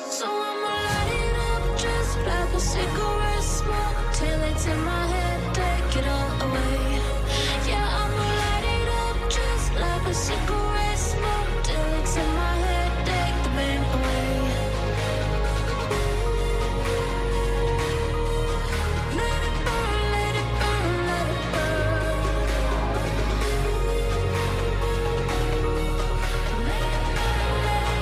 So I'ma light it up just like a cigarette smoke till it's in my head, take it all away. Yeah, I'ma light it up just like a cigarette smoke till it's in my head, take the pain away. Let it burn, let it burn, let it burn. Let it burn, let it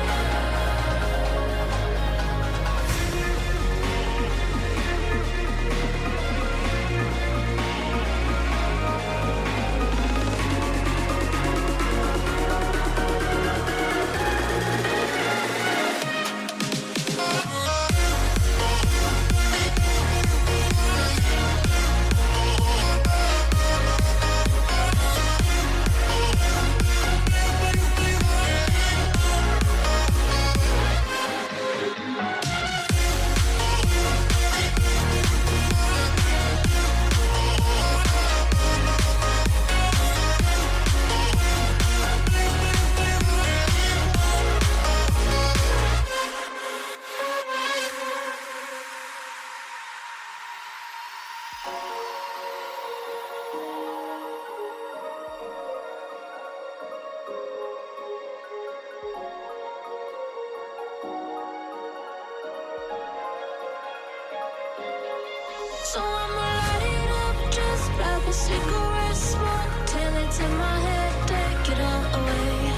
So I'ma light it up just like a cigarette smoke till it's in my head, take it all away.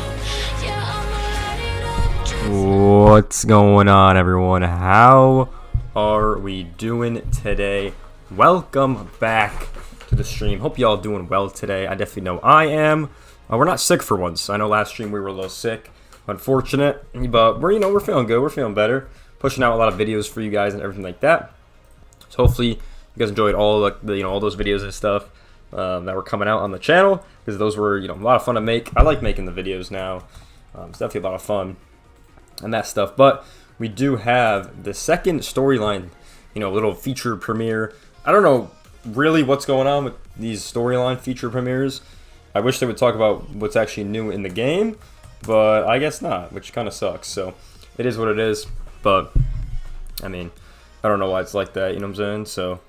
Yeah, I'ma light it up just. What's going on, everyone? How are we doing today? Welcome back to the stream. Hope y'all doing well today. I definitely know I am. We're not sick for once. I know last stream we were a little sick, unfortunate, but we're feeling good. We're feeling better. Pushing out a lot of videos for you guys and everything like that. So hopefully you guys enjoyed all all those videos and stuff that were coming out on the channel, because those were a lot of fun to make. I like making the videos now. It's definitely a lot of fun and that stuff. But we do have the second storyline, little feature premiere. I don't know really what's going on with these storyline feature premieres. I wish they would talk about what's actually new in the game, but I guess not, which kind of sucks. So it is what it is. But I mean, I don't know why it's like that, you know what I'm saying? So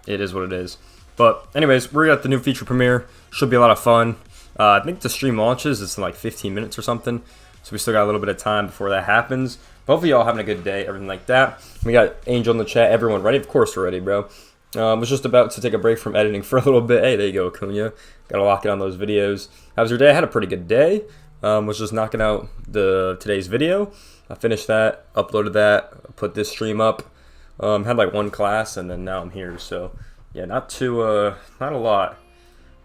it is what it is. But anyways, we're at the new feature premiere. Should be a lot of fun. I think the stream launches. It's in like 15 minutes or something. So we still got a little bit of time before that happens. But hopefully y'all having a good day, everything like that. We got Angel in the chat. Everyone ready? Of course we're ready, bro. Was just about to take a break from editing for a little bit. Hey, there you go, Acuna. Got to lock in on those videos. How was your day? I had a pretty good day. Was just knocking out today's video. I finished that, uploaded that, put this stream up. Had like one class, and then now I'm here. So yeah, not a lot,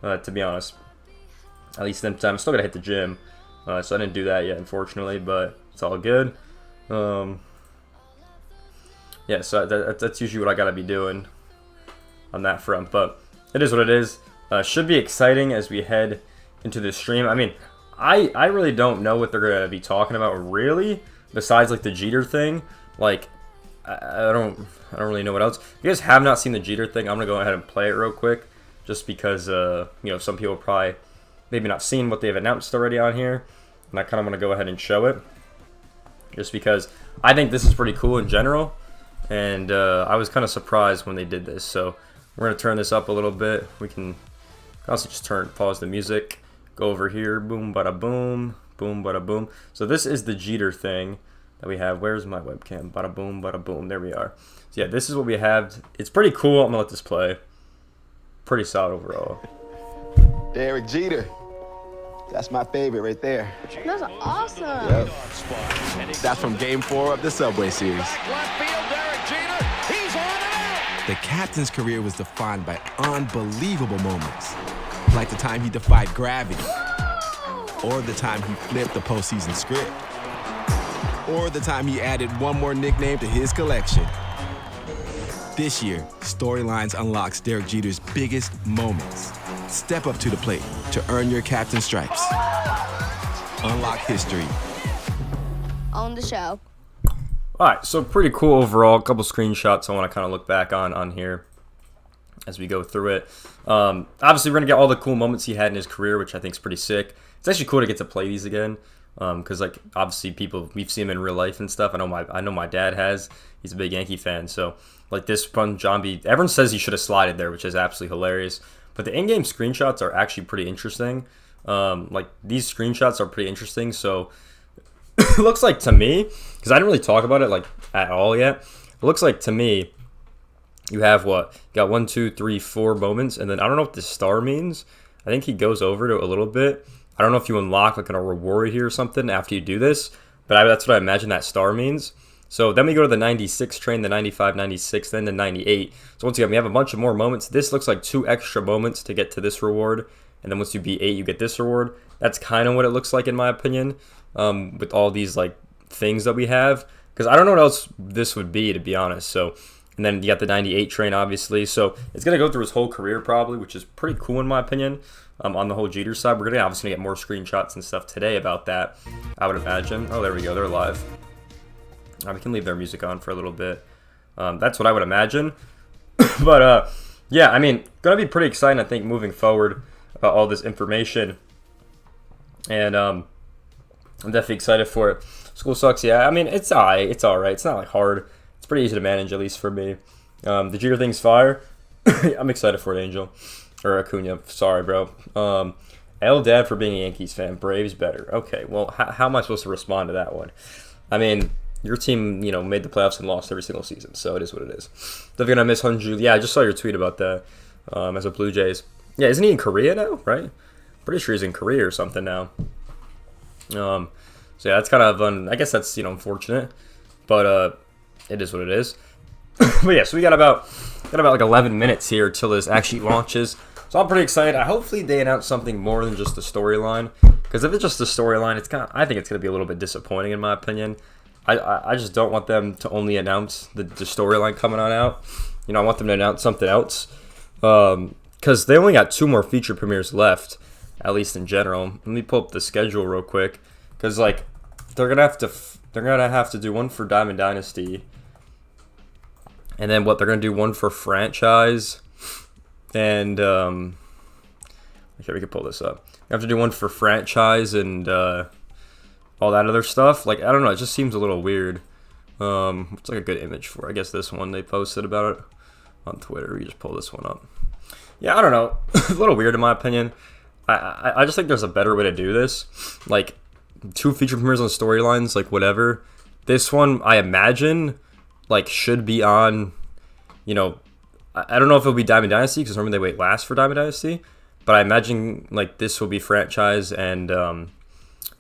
to be honest. At least this time, I'm still gotta hit the gym, so I didn't do that yet, unfortunately. But it's all good. Yeah, so that's usually what I gotta be doing on that front. But it is what it is. Should be exciting as we head into this stream. I mean, I really don't know what they're gonna be talking about really, besides like the Jeter thing. Like, I don't really know what else. If you guys have not seen the Jeter thing, I'm gonna go ahead and play it real quick, just because some people probably maybe not seen what they've announced already on here, and I kind of want to go ahead and show it, just because I think this is pretty cool in general, and I was kind of surprised when they did this. So we're gonna turn this up a little bit. We can also just pause the music, go over here, boom, bada boom, boom, bada boom. So this is the Jeter thing that we have. Where's my webcam? Bada boom, bada boom. There we are. So yeah, this is what we have. It's pretty cool. I'm gonna let this play. Pretty solid overall. Derek Jeter. That's my favorite right there. That's awesome. Yep. That's from Game 4 of the Subway Series. Left field, Derek Jeter. He's on and out. The captain's career was defined by unbelievable moments, like the time he defied gravity, or the time he flipped the postseason script, or the time he added one more nickname to his collection. This year, Storylines unlocks Derek Jeter's biggest moments. Step up to the plate to earn your captain stripes. Unlock history. On the show. Alright, so pretty cool overall. A couple screenshots I want to kind of look back on here as we go through it. Obviously, we're going to get all the cool moments he had in his career, which I think is pretty sick. It's actually cool to get to play these again. because like obviously we've seen him in real life and stuff. I know my dad has. He's a big Yankee fan, so like this one, John B. Everyone says he should have slided there, which is absolutely hilarious. But the in-game screenshots are actually pretty interesting. Like these screenshots are pretty interesting. So it looks like to me, because I didn't really talk about it like at all yet. It looks like to me, you have what? You got 1, 2, 3, 4 moments, and then I don't know what this star means. I think he goes over to a little bit. I don't know if you unlock like a reward here or something after you do this, but that's what I imagine that star means. So then we go to the 96 train, the 95, 96, then the 98. So once again, we have a bunch of more moments. This looks like 2 extra moments to get to this reward. And then once you beat 8, you get this reward. That's kind of what it looks like in my opinion, with all these like things that we have. Because I don't know what else this would be, to be honest. So, and then you got the 98 train, obviously. So it's going to go through his whole career probably, which is pretty cool in my opinion. On the whole Jeter side, we're going to obviously get more screenshots and stuff today about that, I would imagine. Oh, there we go. They're live. We can leave their music on for a little bit. That's what I would imagine. But, yeah, I mean, going to be pretty exciting, I think, moving forward about all this information. And I'm definitely excited for it. School sucks, yeah. I mean, it's all right. It's all right. It's not, like, hard. It's pretty easy to manage, at least for me. The Jeter thing's fire. I'm excited for it, Angel. Or Acuna. Sorry, bro. L Dad for being a Yankees fan. Braves better. Okay, well, how am I supposed to respond to that one? I mean, your team, you know, made the playoffs and lost every single season, so it is what it is. Definitely gonna miss Hunju. Yeah, I just saw your tweet about that. As a Blue Jays. Yeah, isn't he in Korea now? Right? Pretty sure he's in Korea or something now. So yeah, that's kind of I guess that's unfortunate, but it is what it is. But yeah, so we got about like 11 minutes here till this actually launches. So I'm pretty excited. Hopefully they announce something more than just the storyline, because if it's just the storyline, I think it's gonna be a little bit disappointing in my opinion. I just don't want them to only announce the storyline coming on out. I want them to announce something else. Because they only got 2 more feature premieres left, at least in general. Let me pull up the schedule real quick, because like they're gonna have to do one for Diamond Dynasty, and then they're gonna do one for franchise, and okay, we can pull this up. You have to do one for franchise and all that other stuff. Like, I don't know, it just seems a little weird. It's like a good image for, I guess, this one they posted about it on Twitter. We just pull this one up. Yeah, I don't know. A little weird in my opinion. I just think there's a better way to do this. Like, 2 feature premieres on storylines, like whatever. This one, I imagine, like, should be on, I don't know if it'll be Diamond Dynasty, because normally they wait last for Diamond Dynasty. But I imagine, like, this will be franchise and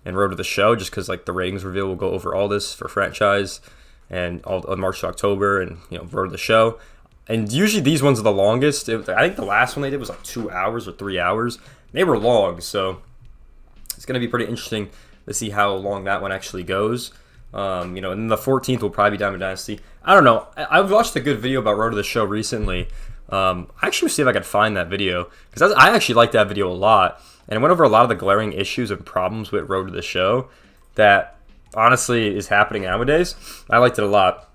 Road to the Show, just because, like, the ratings reveal will go over all this for franchise and all on March to October and, Road to the Show. And usually these ones are the longest. I think the last one they did was like 2 hours or 3 hours. They were long, so it's going to be pretty interesting to see how long that one actually goes. And then the 14th will probably be Diamond Dynasty. I don't know. I've watched a good video about Road to the Show recently. I actually will see if I could find that video, because I actually like that video a lot. And it went over a lot of the glaring issues and problems with Road to the Show that honestly is happening nowadays. I liked it a lot.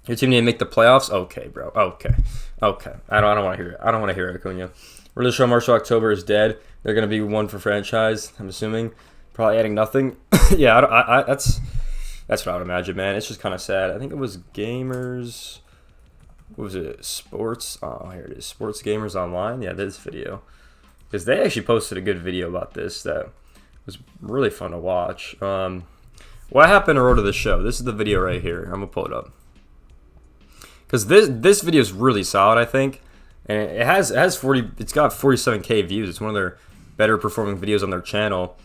Your team need to make the playoffs? Okay, bro. Okay. I don't want to hear it. I don't want to hear it, Acuna. Road to the Show March to October is dead. They're going to be one for franchise, I'm assuming. Probably adding nothing. Yeah, that's what I would imagine, man. It's just kind of sad. I think it was Gamers. What was it? Sports. Oh, here it is. Sports Gamers Online. Yeah, this video. Because they actually posted a good video about this that was really fun to watch. What happened to Road to the Show? This is the video right here. I'm going to pull it up. Because this video is really solid, I think. And it's got 47K views. It's one of their better performing videos on their channel.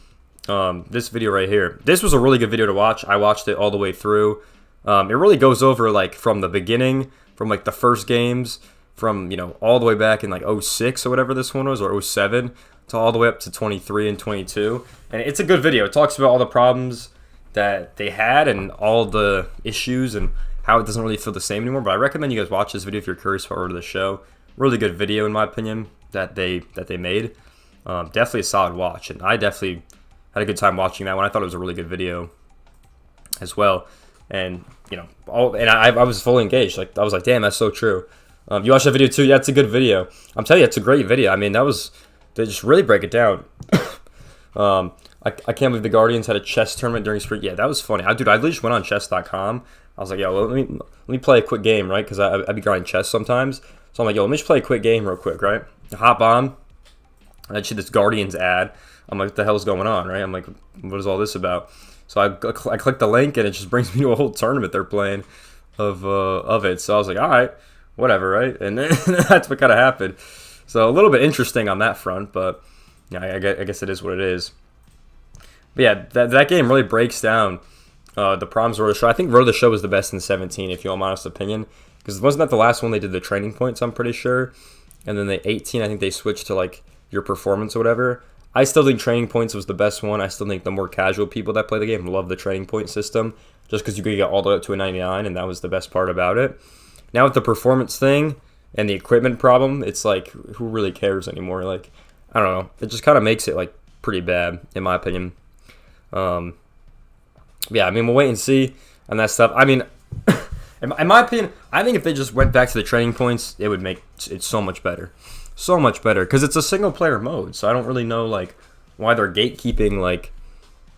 This video right here. This was a really good video to watch. I watched it all the way through. It really goes over, like, from the beginning, from, like, the first games, from, all the way back in, like, 06 or whatever this one was, or 07, to all the way up to 23 and 22. And it's a good video. It talks about all the problems that they had and all the issues and how it doesn't really feel the same anymore. But I recommend you guys watch this video if you're curious about Road to the Show. Really good video, in my opinion, that they made. Definitely a solid watch, and I definitely had a good time watching that one. I thought it was a really good video as well. And I was fully engaged. Like, I was like, damn, that's so true. You watched that video too? Yeah, it's a good video. I'm telling you, it's a great video. I mean, they just really break it down. I can't believe the Guardians had a chess tournament during spring. Yeah, that was funny. Dude, I literally just went on chess.com. I was like, yo, let me play a quick game, right? Because I be grinding chess sometimes. So I'm like, yo, let me just play a quick game real quick, right? Hop on. I see this Guardians ad. I'm like, what the hell's going on, right? I'm like, what is all this about? So I click the link, and it just brings me to a whole tournament they're playing of it. So I was like, all right, whatever, right? And then that's what kind of happened. So a little bit interesting on that front, but yeah, I guess it is what it is. But yeah, that game really breaks down the problems of Road to the Show. I think Road to the Show was the best in 17, if you want my honest opinion. Because wasn't that the last one they did the training points, I'm pretty sure. And then the 18, I think they switched to like your performance or whatever. I still think training points was the best one. I still think the more casual people that play the game love the training point system. Just because you could get all the way up to a 99, and that was the best part about it. Now with the performance thing and the equipment problem, it's like, who really cares anymore? Like, I don't know. It just kind of makes it like pretty bad, in my opinion. Yeah, I mean, we'll wait and see on that stuff. I mean, in my opinion, I think if they just went back to the training points, it would make it so much better. So much better. Because it's a single-player mode, so I don't really know, like, why they're gatekeeping, like,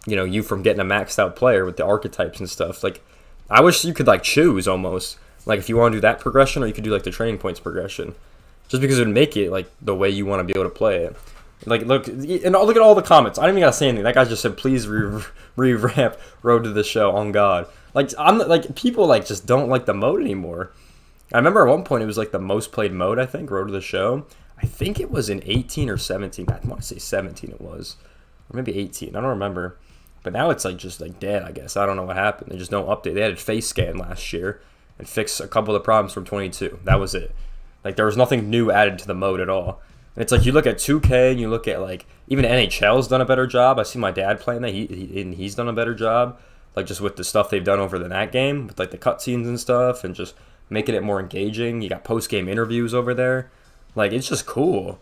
you know, you from getting a maxed-out player with the archetypes and stuff. Like, I wish you could, like, choose, almost. Like, if you want to do that progression, or you could do, like, the training points progression. Just because it would make it, like, the way you want to be able to play it. Like, look at all the comments. I don't even gotta say anything. That guy just said, "Please revamp Road to the Show." On God, like people like just don't like the mode anymore. I remember at one point it was like the most played mode. I think Road to the Show. I think it was in 18 or 17. I want to say 17. It was, or maybe 18. I don't remember. But now it's like just like dead. I guess I don't know what happened. They just don't update. They added face scan last year and fixed a couple of the problems from 22. That was it. Like there was nothing new added to the mode at all. It's like you look at 2K and you look at like even NHL's done a better job. I see my dad playing that. He's done a better job, like just with the stuff they've done over that game, with like the cutscenes and stuff, and just making it more engaging. You got post-game interviews over there. Like it's just cool.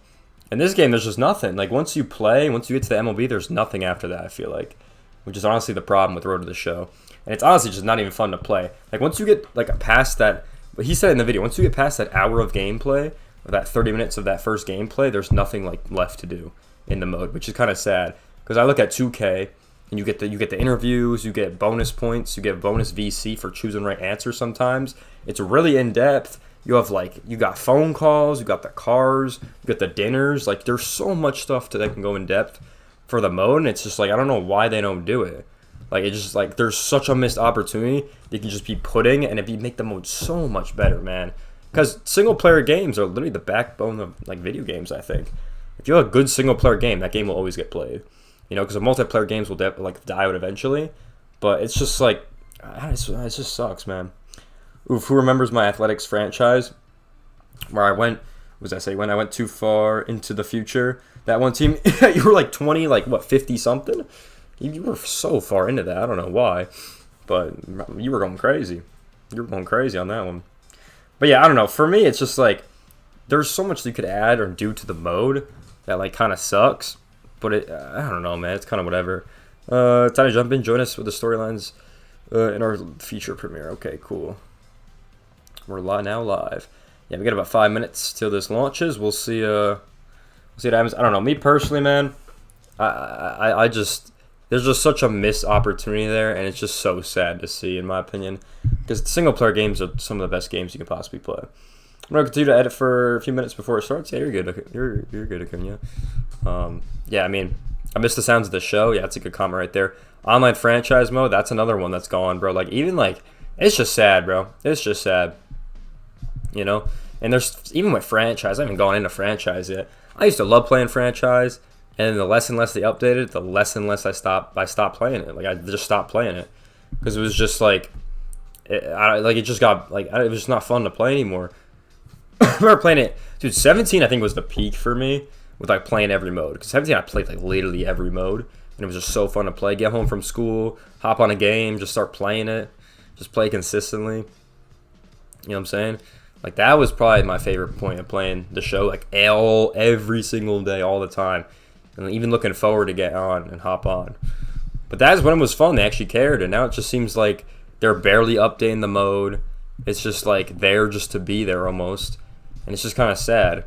In this game, there's just nothing. Like once you get to the MLB, there's nothing after that. I feel like, which is honestly the problem with Road to the Show, and it's honestly just not even fun to play. Like once you get like past that, but he said in the video, once you get past that hour of gameplay, or that 30 minutes of that first gameplay, there's nothing like left to do in the mode, which is kind of sad. Because I look at 2K, and you get the interviews, you get bonus points, you get bonus VC for choosing right answers. Sometimes it's really in depth. You got phone calls, you got the cars, you got the dinners. Like there's so much stuff that can go in depth for the mode, and it's just like I don't know why they don't do it. Like it's just like there's such a missed opportunity they can just be putting, and it'd make the mode so much better, man. Because single-player games are literally the backbone of like video games, I think. If you have a good single-player game, that game will always get played. You know, because the multiplayer games will die out eventually. But it's just like, it just sucks, man. Oof, who remembers my athletics franchise? Where I went, when I went too far into the future. That one team, you were like 20, like what, 50-something? You were so far into that, I don't know why. But you were going crazy. You were going crazy on that one. But yeah, I don't know. For me, it's just like there's so much you could add or do to the mode that like kind of sucks. But I don't know, man. It's kind of whatever. Time to jump in. Join us with the storylines in our feature premiere. Okay, cool. We're now live. Yeah, we got about 5 minutes till this launches. We'll see. What happens. I don't know. Me personally, man. I just there's just such a missed opportunity there, and it's just so sad to see, in my opinion, because single-player games are some of the best games you can possibly play. I'm gonna continue to edit for a few minutes before it starts. Yeah, you're good. You're good, Acuna. Yeah, I mean, I miss the sounds of the show. Yeah, that's a good comment right there. Online franchise mode. That's another one that's gone, bro. Like even like it's just sad, bro. It's just sad. You know, and there's even with franchise. I haven't gone into franchise yet. I used to love playing franchise. And the less and less they updated, the less and less I stopped playing it. Like I just stopped playing it because it was just like, it was just not fun to play anymore. I remember playing it, dude. 17 I think was the peak for me with like playing every mode. Because 17 I played like literally every mode, and it was just so fun to play. Get home from school, hop on a game, just start playing it, just play consistently. You know what I'm saying? Like that was probably my favorite point of playing the show, like every single day, all the time. And even looking forward to get on and hop on. But that's when it was fun. They actually cared. And now it just seems like they're barely updating the mode. It's just like there just to be there almost. And it's just kind of sad.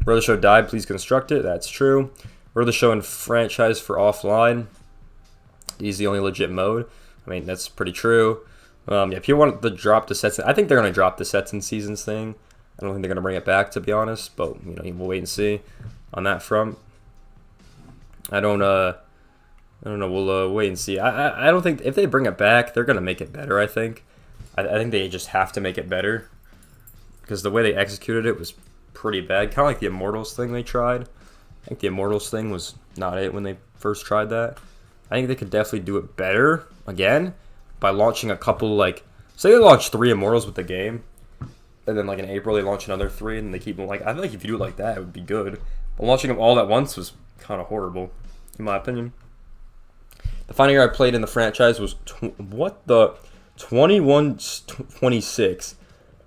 Road to the Show died. Please construct it. That's true. Road to the Show and franchise for offline. He's the only legit mode. I mean, that's pretty true. Yeah, if you want to drop the sets, I think they're going to drop the sets and seasons thing. I don't think they're going to bring it back, to be honest. But, you know, we'll wait and see on that front. I don't know. We'll wait and see. I don't think if they bring it back, they're going to make it better, I think. I think they just have to make it better. Because the way they executed it was pretty bad. Kind of like the Immortals thing they tried. I think the Immortals thing was not it when they first tried that. I think they could definitely do it better, again, by launching a couple, like, say they launch 3 Immortals with the game, and then, like, in April they launch another 3, and they keep them, like, I feel like if you do it like that, it would be good. But launching them all at once was kind of horrible, in my opinion. The final year I played in the franchise was, 21-26,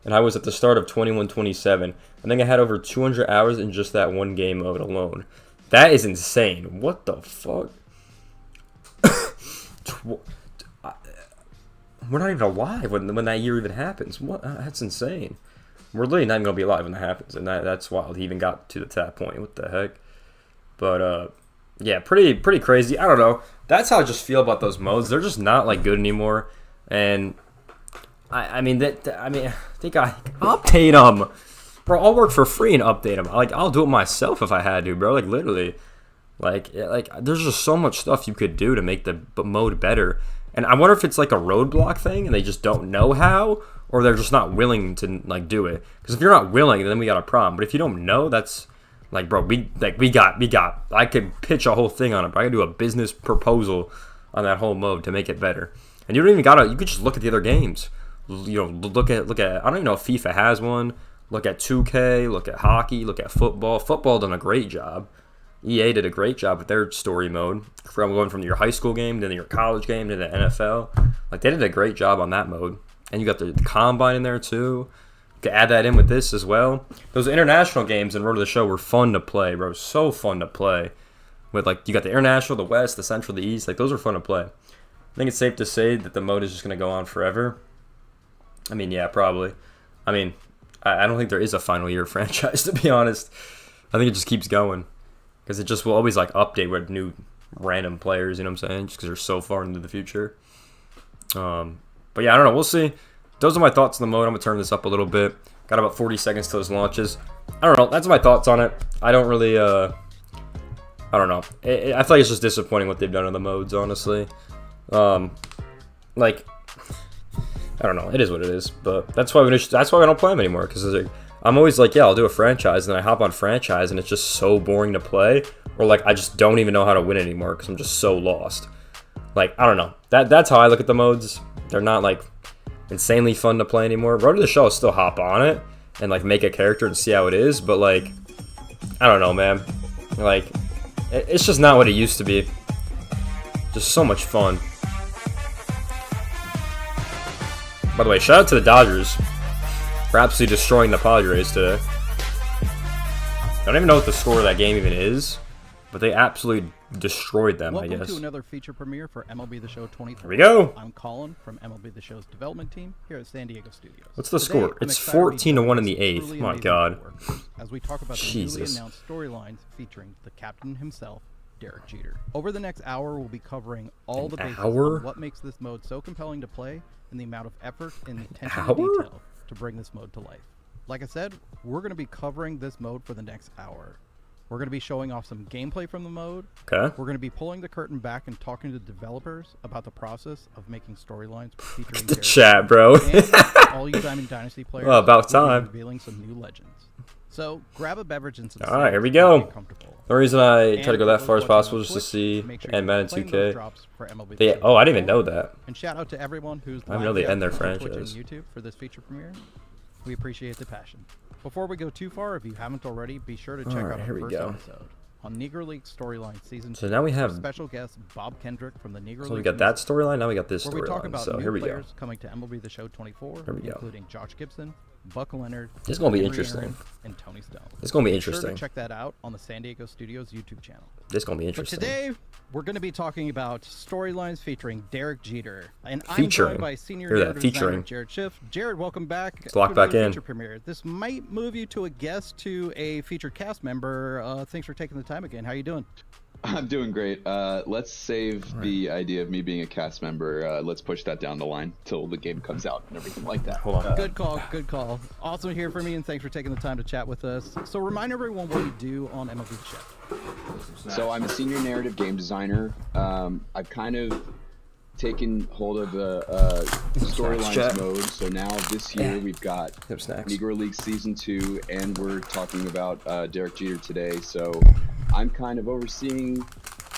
and I was at the start of 21-27. I think I had over 200 hours in just that one game mode alone. That is insane. What the fuck? We're not even alive when that year even happens. What? That's insane. We're literally not even gonna be alive when that happens, and that's wild. He even got to that point. What the heck? But yeah, pretty crazy. I don't know. That's how I just feel about those modes. They're just not like good anymore. And I mean they got update them, bro. I'll work for free and update them. Like I'll do it myself if I had to, bro. Like literally. Like there's just so much stuff you could do to make the mode better. And I wonder if it's like a roadblock thing and they just don't know how, or they're just not willing to like do it. Because if you're not willing, then we got a problem. But if you don't know, that's like, bro, we got. I could pitch a whole thing on it. Bro. I could do a business proposal on that whole mode to make it better. And you don't even gotta. You could just look at the other games. You know, look at. I don't even know if FIFA has one. Look at 2K. Look at hockey. Look at football. Football done a great job. EA did a great job with their story mode, from going from your high school game to your college game to the NFL. Like they did a great job on that mode, and you got the combine in there too. You could add that in with this as well. Those international games in Road to the Show were fun to play, bro. So fun to play. With like you got the international, the West, the Central, the East. Like those are fun to play. I think it's safe to say that the mode is just gonna go on forever. I mean, yeah, probably. I mean, I don't think there is a final year franchise, to be honest. I think it just keeps going. Because it just will always like update with new random players, you know what I'm saying? Just because they're so far into the future. But yeah, I don't know. We'll see. Those are my thoughts on the mode. I'm going to turn this up a little bit. Got about 40 seconds till this launches. I don't know. That's my thoughts on it. I don't really, I don't know. I feel like it's just disappointing what they've done on the modes, honestly. Like, I don't know. It is what it is. But that's why we don't play them anymore. Because like, I'm always like, yeah, I'll do a franchise, and then I hop on franchise, and it's just so boring to play, or like I just don't even know how to win anymore because I'm just so lost. Like I don't know. That's how I look at the modes. They're not like insanely fun to play anymore. Road to the Show, I'll still hop on it and like make a character and see how it is, but like I don't know, man. Like it's just not what it used to be. Just so much fun. By the way, shout out to the Dodgers for absolutely destroying the Padres today. I don't even know what the score of that game even is, but they absolutely destroyed them, I guess. Welcome to another feature premiere for MLB The Show 24. Here we go. I'm Colin from MLB The Show's development team here at San Diego Studios. What's the Today, score? I'm It's excited to be 14-1 in the joined 8th. by My truly God. amazing workers as we talk about the newly announced storylines featuring the captain himself, Derek Jeter. Over the next hour, we'll be covering all the basics on what makes this mode so compelling to play and the amount of effort and attention to detail to bring this mode to life. Like I said, we're going to be covering this mode for the next hour. We're going to be showing off some gameplay from the mode. Okay. We're going to be pulling the curtain back and talking to developers about the process of making storylines featuring The chat, bro. and all you Diamond Dynasty players. Well, about we'll be time. revealing some new legends. So grab a beverage and some All right, here we snacks go. and get comfortable. The reason I try to go And that for far as those watching possible on just to Twitch, see make sure and you're Madden playing those 2K. drops for MLB They, Show oh, I didn't even 24. know that. And shout out to everyone who's I didn't know they live end their on Twitch and franchise. YouTube for this feature premiere. We appreciate the passion. Before we go too far, if you haven't already, be sure to check Alright, out here our we first go. episode on Negro League Storyline Season 2. So now we have. with special guest Bob Kendrick from the Negro League. So we got that himself, storyline. Now we got this where we talk storyline. about So new here we go. players coming to MLB The Show 24, Here we go. including Josh Gibson, Buck Leonard, This is gonna be Henry interesting. Aaron, and Tony Stone. It's gonna be Be sure interesting. to check that out on the San Diego Studios YouTube channel. This is gonna be But interesting. today, we're going to be talking about storylines featuring Derek Jeter. And I'm Featuring. joined by senior Hear that, narrative designer featuring. Jared Schiff. Jared, welcome back. Let's lock to back another in. Feature premiere. This might move you to a guest to a featured cast member. Thanks for taking the time again. How you doing? I'm doing great. Let's save the idea of me being a cast member. Let's push that down the line till the game comes out and everything like that. Hold on. Good call, good call. Awesome to hear from you, and thanks for taking the time to chat with us. So remind everyone what you do on MLB The Show. So I'm a senior narrative game designer. I've kind of taken hold of the storylines mode. So now this year we've got Negro League Season 2, and we're talking about Derek Jeter today. So I'm kind of overseeing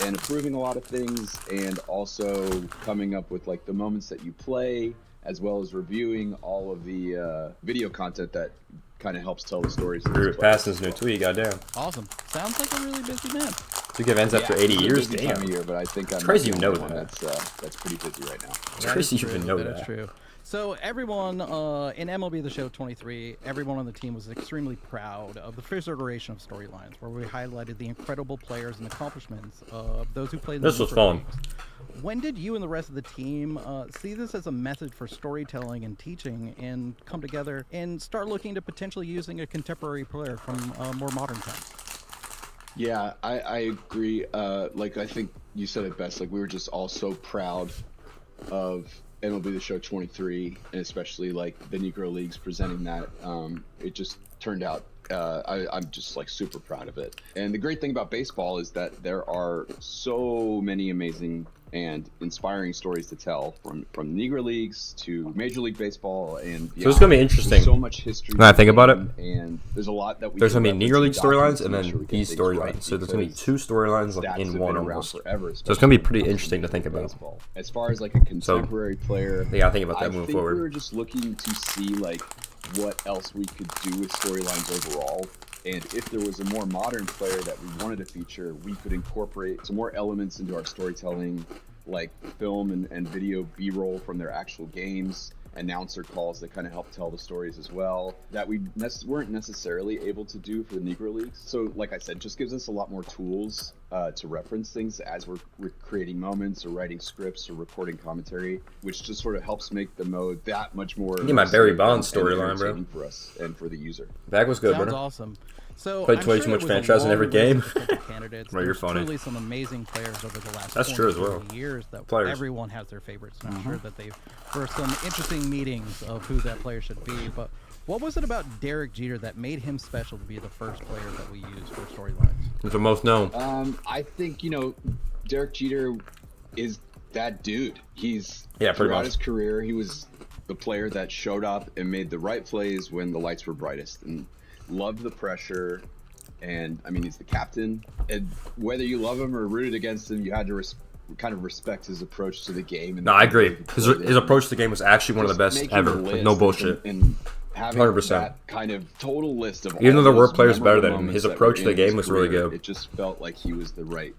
and approving a lot of things, and also coming up with like the moments that you play, as well as reviewing all of the video content that kind of helps tell the stories. Passing's new tweet, goddamn. Awesome. Sounds like a really busy man. Two good ends after 80 years, damn. Time of year, but I think I'm crazy you know that. That's pretty busy right now. It's crazy you even know that. That is true. So everyone in MLB The Show 23, everyone on the team was extremely proud of the first iteration of storylines, where we highlighted the incredible players and accomplishments of those who played in the This was fun. leagues. When did you and the rest of the team see this as a method for storytelling and teaching, and come together and start looking to potentially using a contemporary player from more modern times? Yeah, I agree. Like, I think you said it best. Like, we were just all so proud of MLB The Show 23, and especially like the Negro Leagues presenting that. It just turned out, I'm just like super proud of it. And the great thing about baseball is that there are so many amazing and inspiring stories to tell, from Negro Leagues to Major League Baseball and beyond. So it's gonna be interesting. There's so much history. When I think about it, and there's a lot that we. There's can gonna be reference Negro League in documents storylines and to make then sure we get these things storylines. right, So there's gonna be because two storylines like stats in have one been around almost. forever, So it's gonna be especially pretty when it interesting to comes think about. baseball. As far as like a contemporary player, Yeah, I think about that I moving think forward. we were just looking to see like what else we could do with storylines overall. And if there was a more modern player that we wanted to feature, we could incorporate some more elements into our storytelling, like film and video B-roll from their actual games, announcer calls that kind of help tell the stories as well, that we weren't necessarily able to do for the Negro Leagues. So like I said, just gives us a lot more tools to reference things as we're creating moments or writing scripts or recording commentary, which just sort of helps make the mode that much more. Get my Barry Bonds storyline, bro. For us and for the user. Bag was good, Sounds bro. awesome. So Played I'm way sure too much there was a franchise in long every list game. of potential candidates. Bro, you're There's funny. truly some amazing players over the last That's true as well. 20 years that Players. everyone has their favorites. And I'm sure that there were some interesting meetings of who that player should be. But what was it about Derek Jeter that made him special to be the first player that we used for storylines? It's the most known. I think, Derek Jeter is that dude. He's pretty throughout much. his career, he was the player that showed up and made the right plays when the lights were brightest, and loved the pressure. And I mean, he's the captain, and whether you love him or rooted against him, you had to kind of respect his approach to the game. And No, I agree. His approach to the game was actually one of the best ever. Like, no bullshit. And having 100%. that kind of total list of Even though all there were those players better memorable than him, moments his that approach were to the in his game was really career, good. It just felt like he was the right,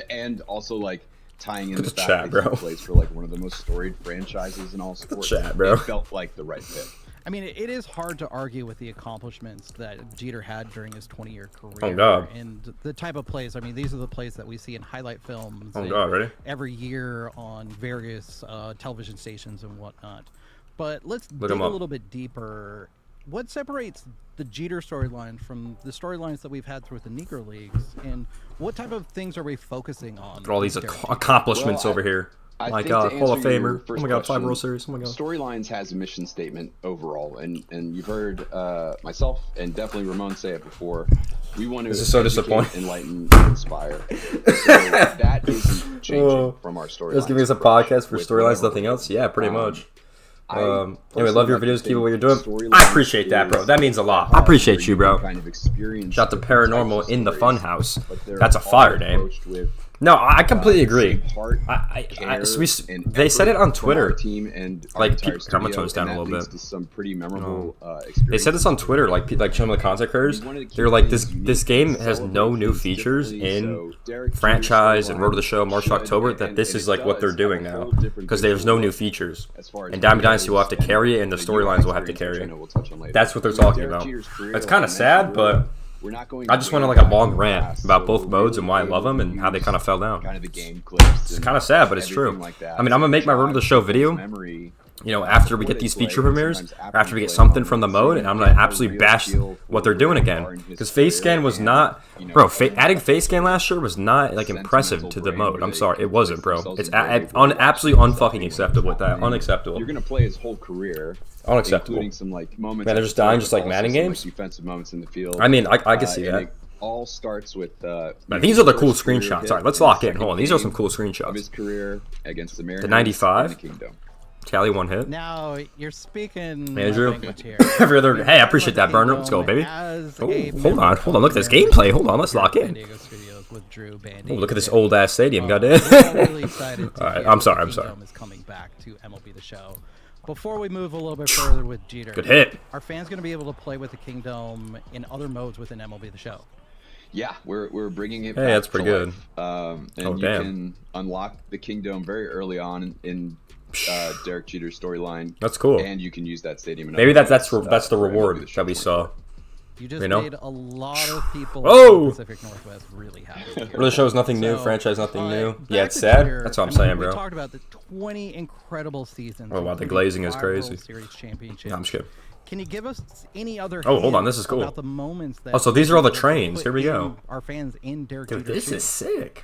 and also like tying in Look the at the fact chat, that bro. he plays for like one of the most storied franchises in all sports. Chat, bro. It felt like the right fit. I mean, it is hard to argue with the accomplishments that Jeter had during his 20-year career. Oh, God. And the type of plays, I mean, these are the plays that we see in highlight films Oh, and God, ready? every year on various television stations and whatnot. But let's Look dig him a up. little bit deeper. What separates the Jeter storyline from the storylines that we've had through the Negro Leagues? And what type of things are we focusing on? Look at all these with Derek Jeter? accomplishments Well, over here. I My think God, to Hall of answer your Famer. Oh first my God, 5 question, World Series. Oh my God. Storylines has a mission statement overall, and you've heard myself and definitely Ramon say it before. We want to This is so educate, disappointing. enlighten, and inspire. So that isn't changing Whoa. from our storylines. Just giving us a approach podcast for with storylines, whatever nothing else? Yeah, pretty much. Anyway, personally love your like to videos. Keep it what you're think doing. storylines I appreciate that, bro. is That means a lot. a I appreciate hub you, where bro. can kind of experience Shout to different Paranormal types of in the stories, Funhouse. but they're That's a all fire name. approached with No, I completely agree. heart, I so care, and they said it on effort from our Twitter. team and our Like, entire I'm gonna turn this studio, down a and little that leads bit. to some pretty memorable They said this on Twitter, like some of the content creators. They're like, this game has no new features in franchise and Road to the Show, March to October. That this is like what they're doing now because there's no new features. And Diamond Dynasty will have to carry it, and the storylines will have to carry it. That's what they're talking about. It's kind of sad, but I just went on like a long rant about both modes and why I love them and how they kind of fell down. Kind of the game clips. It's kind of sad, but it's true. I mean, I'm gonna make my Road to the Show video after we get these feature premieres, or after we get something from the mode, and I'm gonna absolutely bash what they're doing again. Because face scan was not, bro. Adding face scan last year was not like impressive to the mode. I'm sorry, it wasn't, bro. It's absolutely unfucking acceptable with that. Unacceptable. You're gonna play his whole career. Unacceptable. Including some like moments. Man, they're just dying, just like Madden games. Some, like, defensive moments in the field. I mean, I can see that. All starts with these are the cool screenshots. All right, let's lock in. Hold on, these are some cool of screenshots. his career against the Mariners. The 95. And the Kingdom. Tally one hit. Now you're speaking. Andrew. Every other. Hey, I appreciate that, Burner. Let's go, baby. Oh, hold on. Look at this gameplay. Hold on, let's lock in. Oh, look at this old ass stadium. Goddamn. All right, I'm sorry. Is coming back to MLB The Show. Before we move a little bit further with Jeter, good hit. Are fans going to be able to play with the Kingdom in other modes within MLB The Show? Yeah, we're bringing it. Hey, that's pretty good. And you can unlock the Kingdom very early on in Derek Jeter's storyline. That's cool. And you can use that stadium. Maybe that's the reward that we saw. You just made a lot of people in the Pacific Northwest really happy. Really shows nothing new. Franchise nothing new. Yeah, it's sad. That's what I'm saying, bro. We talked about the 20 incredible seasons. Oh wow, the glazing is crazy. Series championships. No, I'm just kidding. Can you give us any other? Oh, hold on, this is cool. About the moments that so these are all the trains. Here we go. Our fans in Derek Jeter's Dude, this is sick.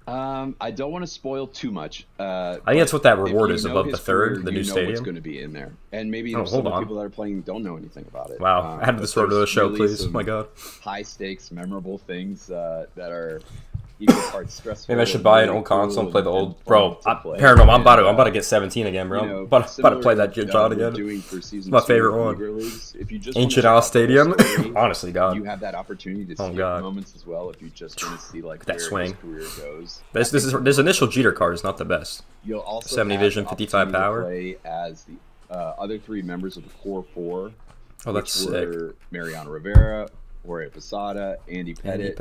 I don't want to spoil too much. I think that's what that reward is above the third, the new stadium. What's going to be in there, and maybe some of the people that are playing don't know anything about it. Wow, add this sort of the show, please. Oh my god. High stakes, memorable things that are equal parts stressful. Maybe I should buy an old console and play the old. Bro, Paranormal. I'm about to get 17 again, bro. I'm about to play that John again. It's my favorite one. Ancient Isle Stadium. Honestly, God. You have that opportunity to see moments as well if you just want to see like that swing. Career goes. This initial Jeter card is not the best. You'll also 70 vision, 55 power. Play as the other three members of the core four. Oh, that's sick. Mariano Rivera, Jorge Posada, Andy Pettit,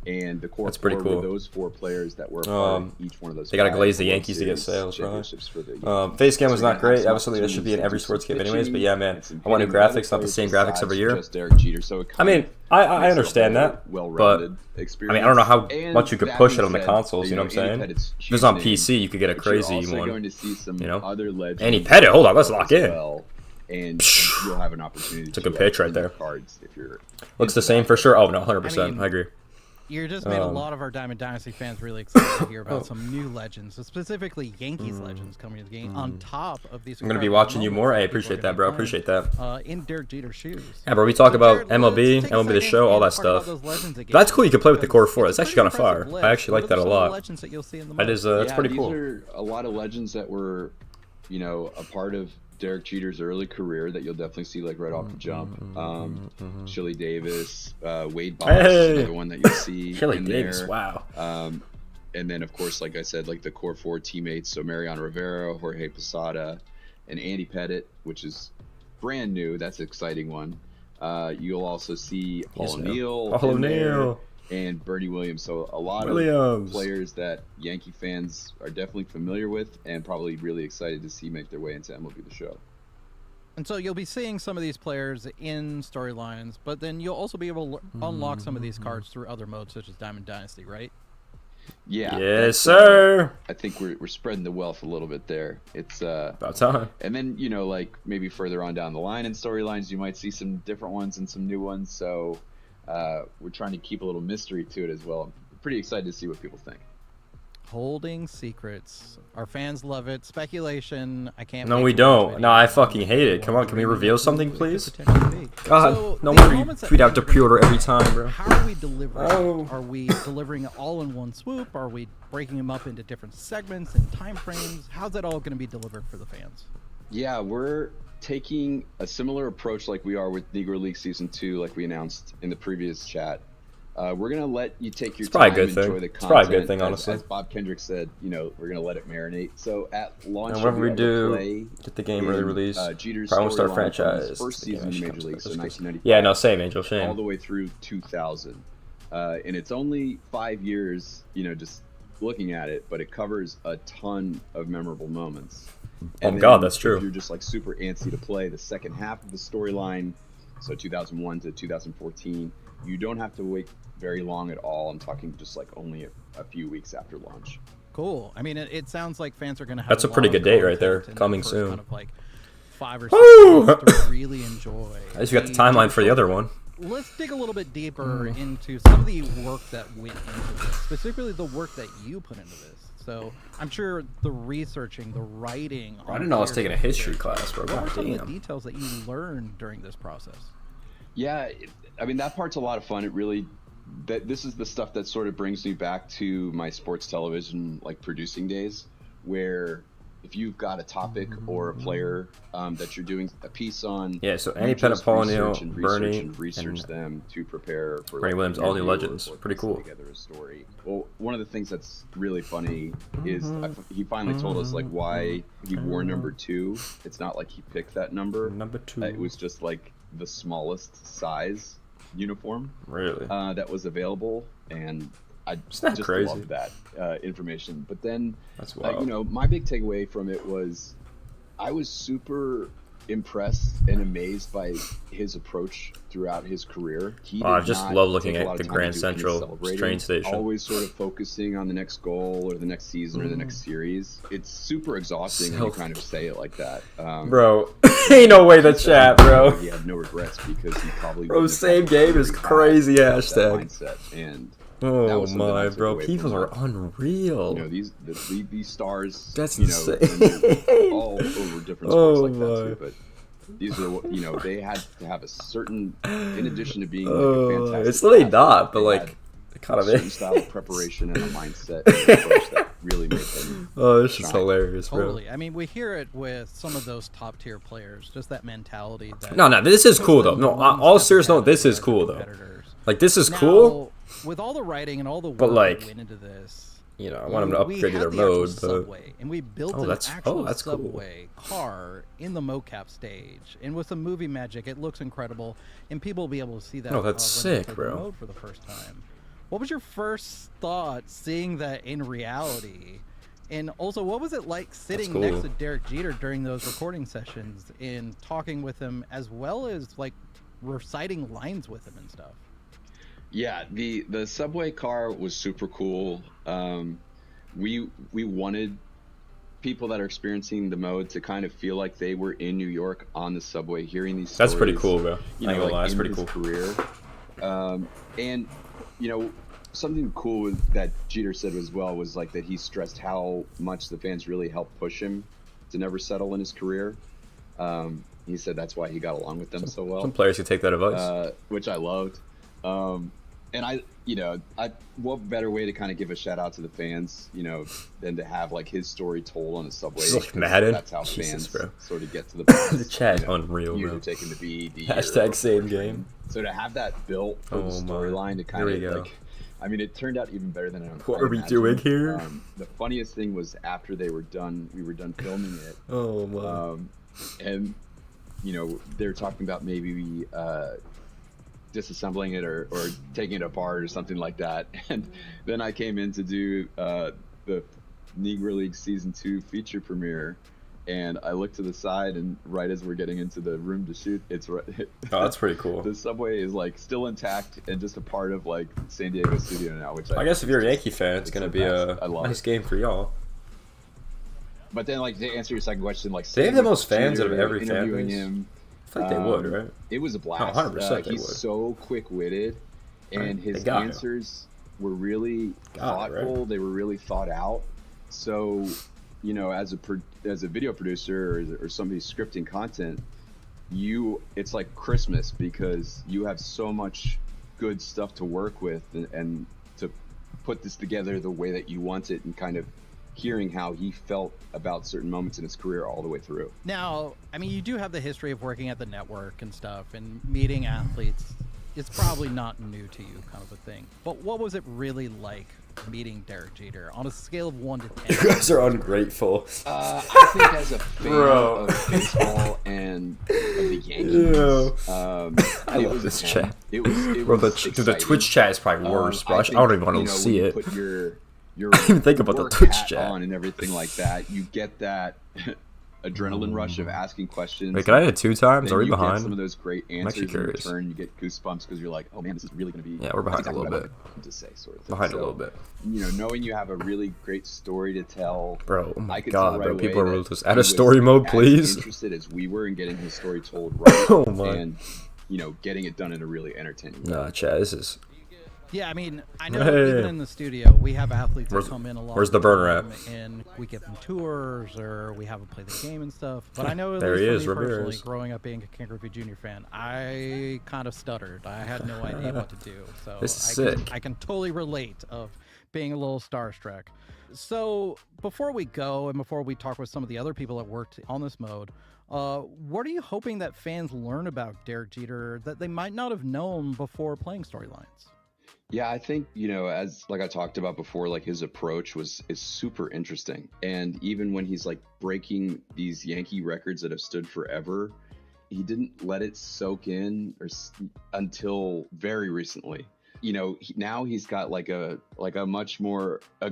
and the core that's pretty cool. Were those four players that were part of each one of those. They gotta glaze the Yankees to get sales, right? Face scan was not great. Absolutely, that should be in every sports game, anyways. But yeah, man, I want new graphics, not the same graphics every year. I mean, I understand that, but I mean, I don't know how much you could push it on the consoles. You know what I'm saying? If it's on PC, you could get a crazy one. You know, Andy Pettit. Hold on, let's lock in. And you'll have an opportunity. It's a good pitch right there. Cards if you're looks the same for sure. Oh no, 100%. I agree. You just made a lot of our Diamond Dynasty fans really excited to hear about some new legends, so specifically Yankees legends coming to the game. On top of these, I'm gonna be watching you more. I appreciate that, bro. Appreciate that. In Derek Jeter's shoes. Yeah, bro. We talk about MLB, MLB The Show, all that stuff. That's cool. You can play with the core four. That's actually kind of fire. I actually like that a lot. That is, that's pretty cool. These are a lot of legends that were, a part of Derek Jeter's early career that you'll definitely see like right off the jump. Chili Davis, Wade Boggs, another one that you'll see. Chili Davis, wow. And then of course, like I said, like the core four teammates, so Mariano Rivera, Jorge Posada, and Andy Pettit, which is brand new. That's an exciting one. You'll also see Paul O'Neill. And Bernie Williams. So a lot of players that Yankee fans are definitely familiar with and probably really excited to see make their way into MLB The Show. And so you'll be seeing some of these players in storylines, but then you'll also be able to unlock some of these cards through other modes such as Diamond Dynasty, right? Yeah. Yes, sir. I think we're spreading the wealth a little bit there. It's about time. And then, like maybe further on down the line in storylines, you might see some different ones and some new ones. So we're trying to keep a little mystery to it as well. I'm pretty excited to see what people think. Holding secrets. Our fans love it. Speculation. I can't. No, we don't. No, I fucking hate it. Come on, can we reveal something, please? God, no wonder you tweet out the pre-order every time, bro. How are we delivering? Are we delivering it all in one swoop? Are we breaking them up into different segments and time frames? How's that all going to be delivered for the fans? Yeah, we're taking a similar approach like we are with Negro League Season 2, like we announced in the previous chat. We're going to let you take your time and enjoy the content. It's probably a good thing, honestly. As Bob Kendrick said, we're going to let it marinate. So at launch, and whenever we do get the game early release, probably won't start franchise. First season in Major League, so 1995. Yeah, no, same, Angel, shame. All the way through 2000. And it's only 5 years, just looking at it, but it covers a ton of memorable moments. Oh God, that's true. If you're just like super antsy to play the second half of the storyline, so 2001 to 2014, you don't have to wait very long at all. I'm talking just like only a few weeks after launch. Cool. I mean, it sounds like fans are going to have. That's a pretty good date right there. Coming soon. Kind of like 5 or 6 games to really enjoy. At least you got the timeline for the other one. Let's dig a little bit deeper into some of the work that went into this, specifically the work that you put into this. So I'm sure the researching, the writing. I didn't know I was taking a history class, bro. What were some of the details that you learned during this process? Yeah, I mean, that part's a lot of fun. It really, this is the stuff that sort of brings me back to my sports television, like producing days, where if you've got a topic or a player that you're doing a piece on, yeah. So Annie Pettiponio, Bernie, research them to prepare for Bernie Williams, all new legends. Pretty cool. Together a story. Well, one of the things that's really funny is he finally told us like why he wore number 2. It's not like he picked that number. Number 2. It was just like the smallest size uniform. Really? That was available, and I just crazy? loved that information. But then, that's wild. you know, my big takeaway from it was I was super impressed and amazed by his approach throughout his career. He I just love looking at the Grand Central train station. Always sort of focusing on the next goal or the next season or the next series. It's super exhausting when you kind of say it like that. Bro, ain't no way to chat, bro. He had no regrets because he probably... Bro, same game is crazy hashtag. Mindset. And oh my, bro, people are unreal. You know, these stars. That's insane. All over different sports like that too. But these are, you know, they had to have a certain, in addition to being like a fantastic. It's really not, but like, it kind of is. Style of preparation and a mindset and an approach that really made them. Oh, this is hilarious, bro. Totally. I mean, we hear it with some of those top tier players, just that mentality. That no, this is cool though. No, all serious note, this is cool though. Like, this is cool. With all the writing and all the work but like, that went into this, you know, I want them to upgrade their mode, but subway, and we built an actual subway car in the mocap stage, and with some movie magic, it looks incredible, and people will be able to see that. Oh, that's sick, bro! Mode for the first time. What was your first thought seeing that in reality? And also, what was it like sitting next to Derek Jeter during those recording sessions and talking with him, as well as like reciting lines with him and stuff? Yeah, the subway car was super cool. We wanted people that are experiencing the mode to kind of feel like they were in New York on the subway, hearing these stories. That's pretty cool, bro. You know, like that's pretty cool. Career, and you know, something cool that Jeter said as well was like that he stressed how much the fans really helped push him to never settle in his career. He said that's why he got along with them so well. Some players could take that advice, which I loved. And what better way to kind of give a shout out to the fans, you know, than to have like his story told on the subway. Like Madden. That's how Jesus, fans bro. sort of get to the bus. The chat, you know, unreal, bro. Taking the BED. Hashtag same game. So to have that built for the storyline to kind of like, I mean, it turned out even better than I What are we doing here? The funniest thing was after we were done filming it. Oh my. And you know, they were talking about maybe disassembling it or taking it apart or something like that. And then I came in to do the Negro League Season 2 feature premiere, and I looked to the side, and right as we're getting into the room to shoot, it's right. Oh, that's pretty cool. The subway is like still intact and just a part of like San Diego studio now, which I guess if you're a Yankee fan, it's gonna be a nice game for y'all. But then, like, to answer your second question, like, they have the most fans out of every fan base. Him, I think they would, right? It was a blast. 100% they he's would. so quick-witted, and his answers were really thoughtful. They were really thought out. So, you know, as a video producer or somebody scripting content, it's like Christmas because you have so much good stuff to work with and to put this together the way that you want it, and kind of hearing how he felt about certain moments in his career all the way through. Now, I mean, you do have the history of working at the network and stuff and meeting athletes. It's probably not new to you, kind of a thing. But what was it really like meeting Derek Jeter on a scale of 1 to 10? You guys are ungrateful. I think as a fan of baseball and of the Yankees, I love this chat. It was the Twitch chat is probably worse, bro. I don't even want to see it. Put your I didn't even think about the Twitch chat on and everything like that. You get that adrenaline rush of asking questions. Wait, can I hit it 2 times? Are we Get behind? some of those great I'm actually answers in curious. return. You get goosebumps because you're like, oh man, this is really going to be. Yeah, we're behind exactly a little bit. what I wanted to say, sort of thing. Behind a So, little bit. You know, knowing you have a really great story to tell. Bro, oh my I could tell god, right bro. away People are that just he out of was story mode, as please. interested as we were in getting his story told right. Oh my. And, you know, getting it done in a really entertaining way. Nah, Chad, this is. Yeah, I mean, I know Hey. even in the studio, we have athletes that come in a lot. Where's the burner time, at? And we give them tours, or we have them play the game and stuff. But I know, at There least he for is, me personally, Ramirez. growing up being a Ken Griffey Jr. fan, I kind of stuttered. I had no idea what to do. So This is sick. I can totally relate of being a little starstruck. So before we go, and before we talk with some of the other people that worked on this mode, what are you hoping that fans learn about Derek Jeter that they might not have known before playing storylines? Yeah, I think, you know, as like I talked about before, like his approach is super interesting. And even when he's like breaking these Yankee records that have stood forever, he didn't let it soak in until very recently. You know, now he's got like a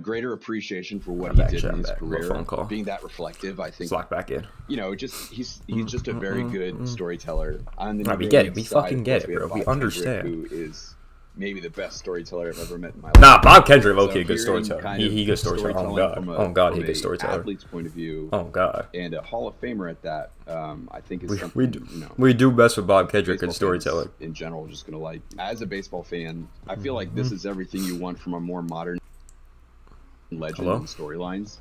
greater appreciation for what he did in his career. Phone call. Being that reflective, I think. Lock back in. You know, just he's just a very good storyteller. On the Nah, we New get it. England We side, fucking of get course, it, we have bro. We Bob Kendrick, understand. who is maybe the best storyteller I've ever met in my life. Nah, Bob Kendrick, low-key a good hearing storyteller. kind He of good storyteller. Oh storytelling god. from Oh god, he from good a storyteller. athlete's point of view. Oh god. And a Hall of Famer at that, I think is something, We do, you know, we do best with Bob Kendrick and baseball fans storytelling. in general are just gonna like. As a baseball fan, I feel like this is everything you want from a more modern legend and storylines.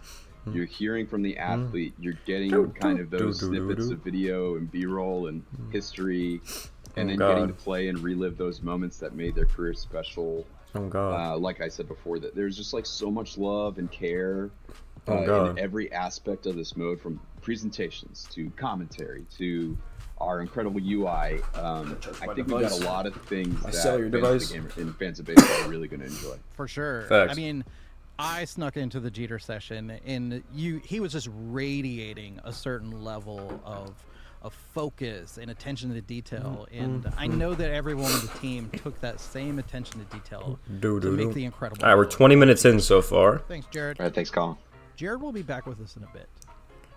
You're hearing from the athlete, you're getting kind of those snippets of video and B-roll and history, and then getting to play and relive those moments that made their career special. Oh god. Like I said before, that there's just like so much love and care God. in every aspect of this mode, from presentations to commentary to our incredible UI. I think we've got a lot of things that fans of baseball are really going to enjoy. For sure. Facts. I mean, I snuck into the Jeter session, and he was just radiating a certain level of focus and attention to detail, and I know that everyone on the team took that same attention to detail to make the incredible. All right, we're 20 minutes in so far. Thanks, Jared. All right, thanks, Colin. Jared will be back with us in a bit.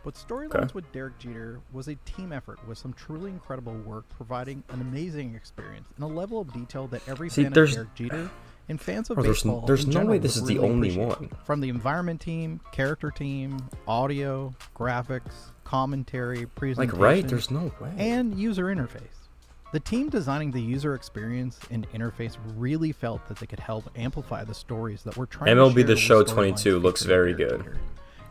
But Storylines with Derek Jeter was a team effort with some truly incredible work, providing an amazing experience and a level of detail that every fan of Derek Jeter and fans of baseball there's in no general way this is really the only appreciate. one. From the environment team, character team, audio, graphics, commentary, presentation, Like, right? There's no way. and user interface. The team designing the user experience and interface really felt that they could help amplify the stories that we're trying to MLB share The with Show storylines 22 looks featuring very Derek good. Jeter.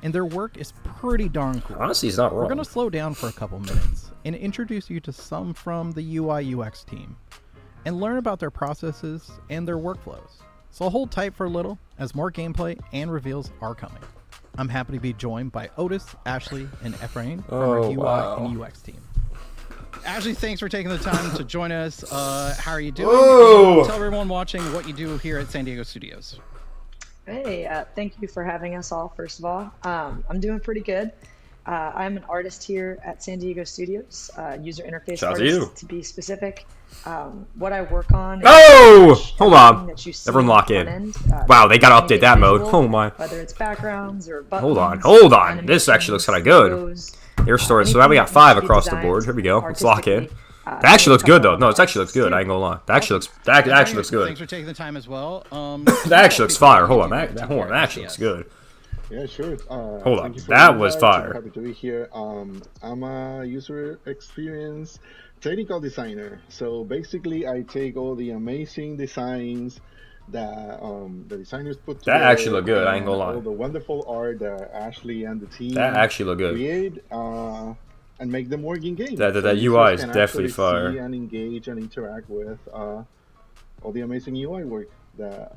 And their work is pretty darn cool. Honestly, he's not wrong. We're going to slow down for a couple minutes and introduce you to some from the UI UX team and learn about their processes and their workflows. So hold tight for a little as more gameplay and reveals are coming. I'm happy to be joined by Otis, Ashley, and Ephraim from our UI and UX team. Ashley, thanks for taking the time to join us. How are you doing? Whoa! Tell everyone watching what you do here at San Diego Studios. Hey, thank you for having us all, first of all. I'm doing pretty good. I'm an artist here at San Diego Studios, user interface Shout out to artist you. to be specific. What I work on Oh! Hold on. that you see Everyone on lock the in. front end, Wow, they gotta anything update that mode. visual, Oh my. Whether it's backgrounds or buttons. Hold on. This animations, actually looks kind of good. logos, Your story. So anything now we got that 5 needs to be across the designed board. Here we go. Let's lock in. artistically. That actually looks good though. No, it it's actually looks good. I ain't gonna lie. That actually looks good. Thanks for taking the time as well. That actually looks fire. Hold on. That actually looks good. Yeah, sure. Hold on. Thank you for That the was invite. fire. I'm happy to be here. I'm a user experience technical designer. So basically, I take all the amazing designs that the designers put together. That actually look good. I ain't gonna lie. All the wonderful art that Ashley and the team That actually look good. create and make them work in games. That So UI users is can definitely actually fire. see and engage and interact with all the amazing UI work that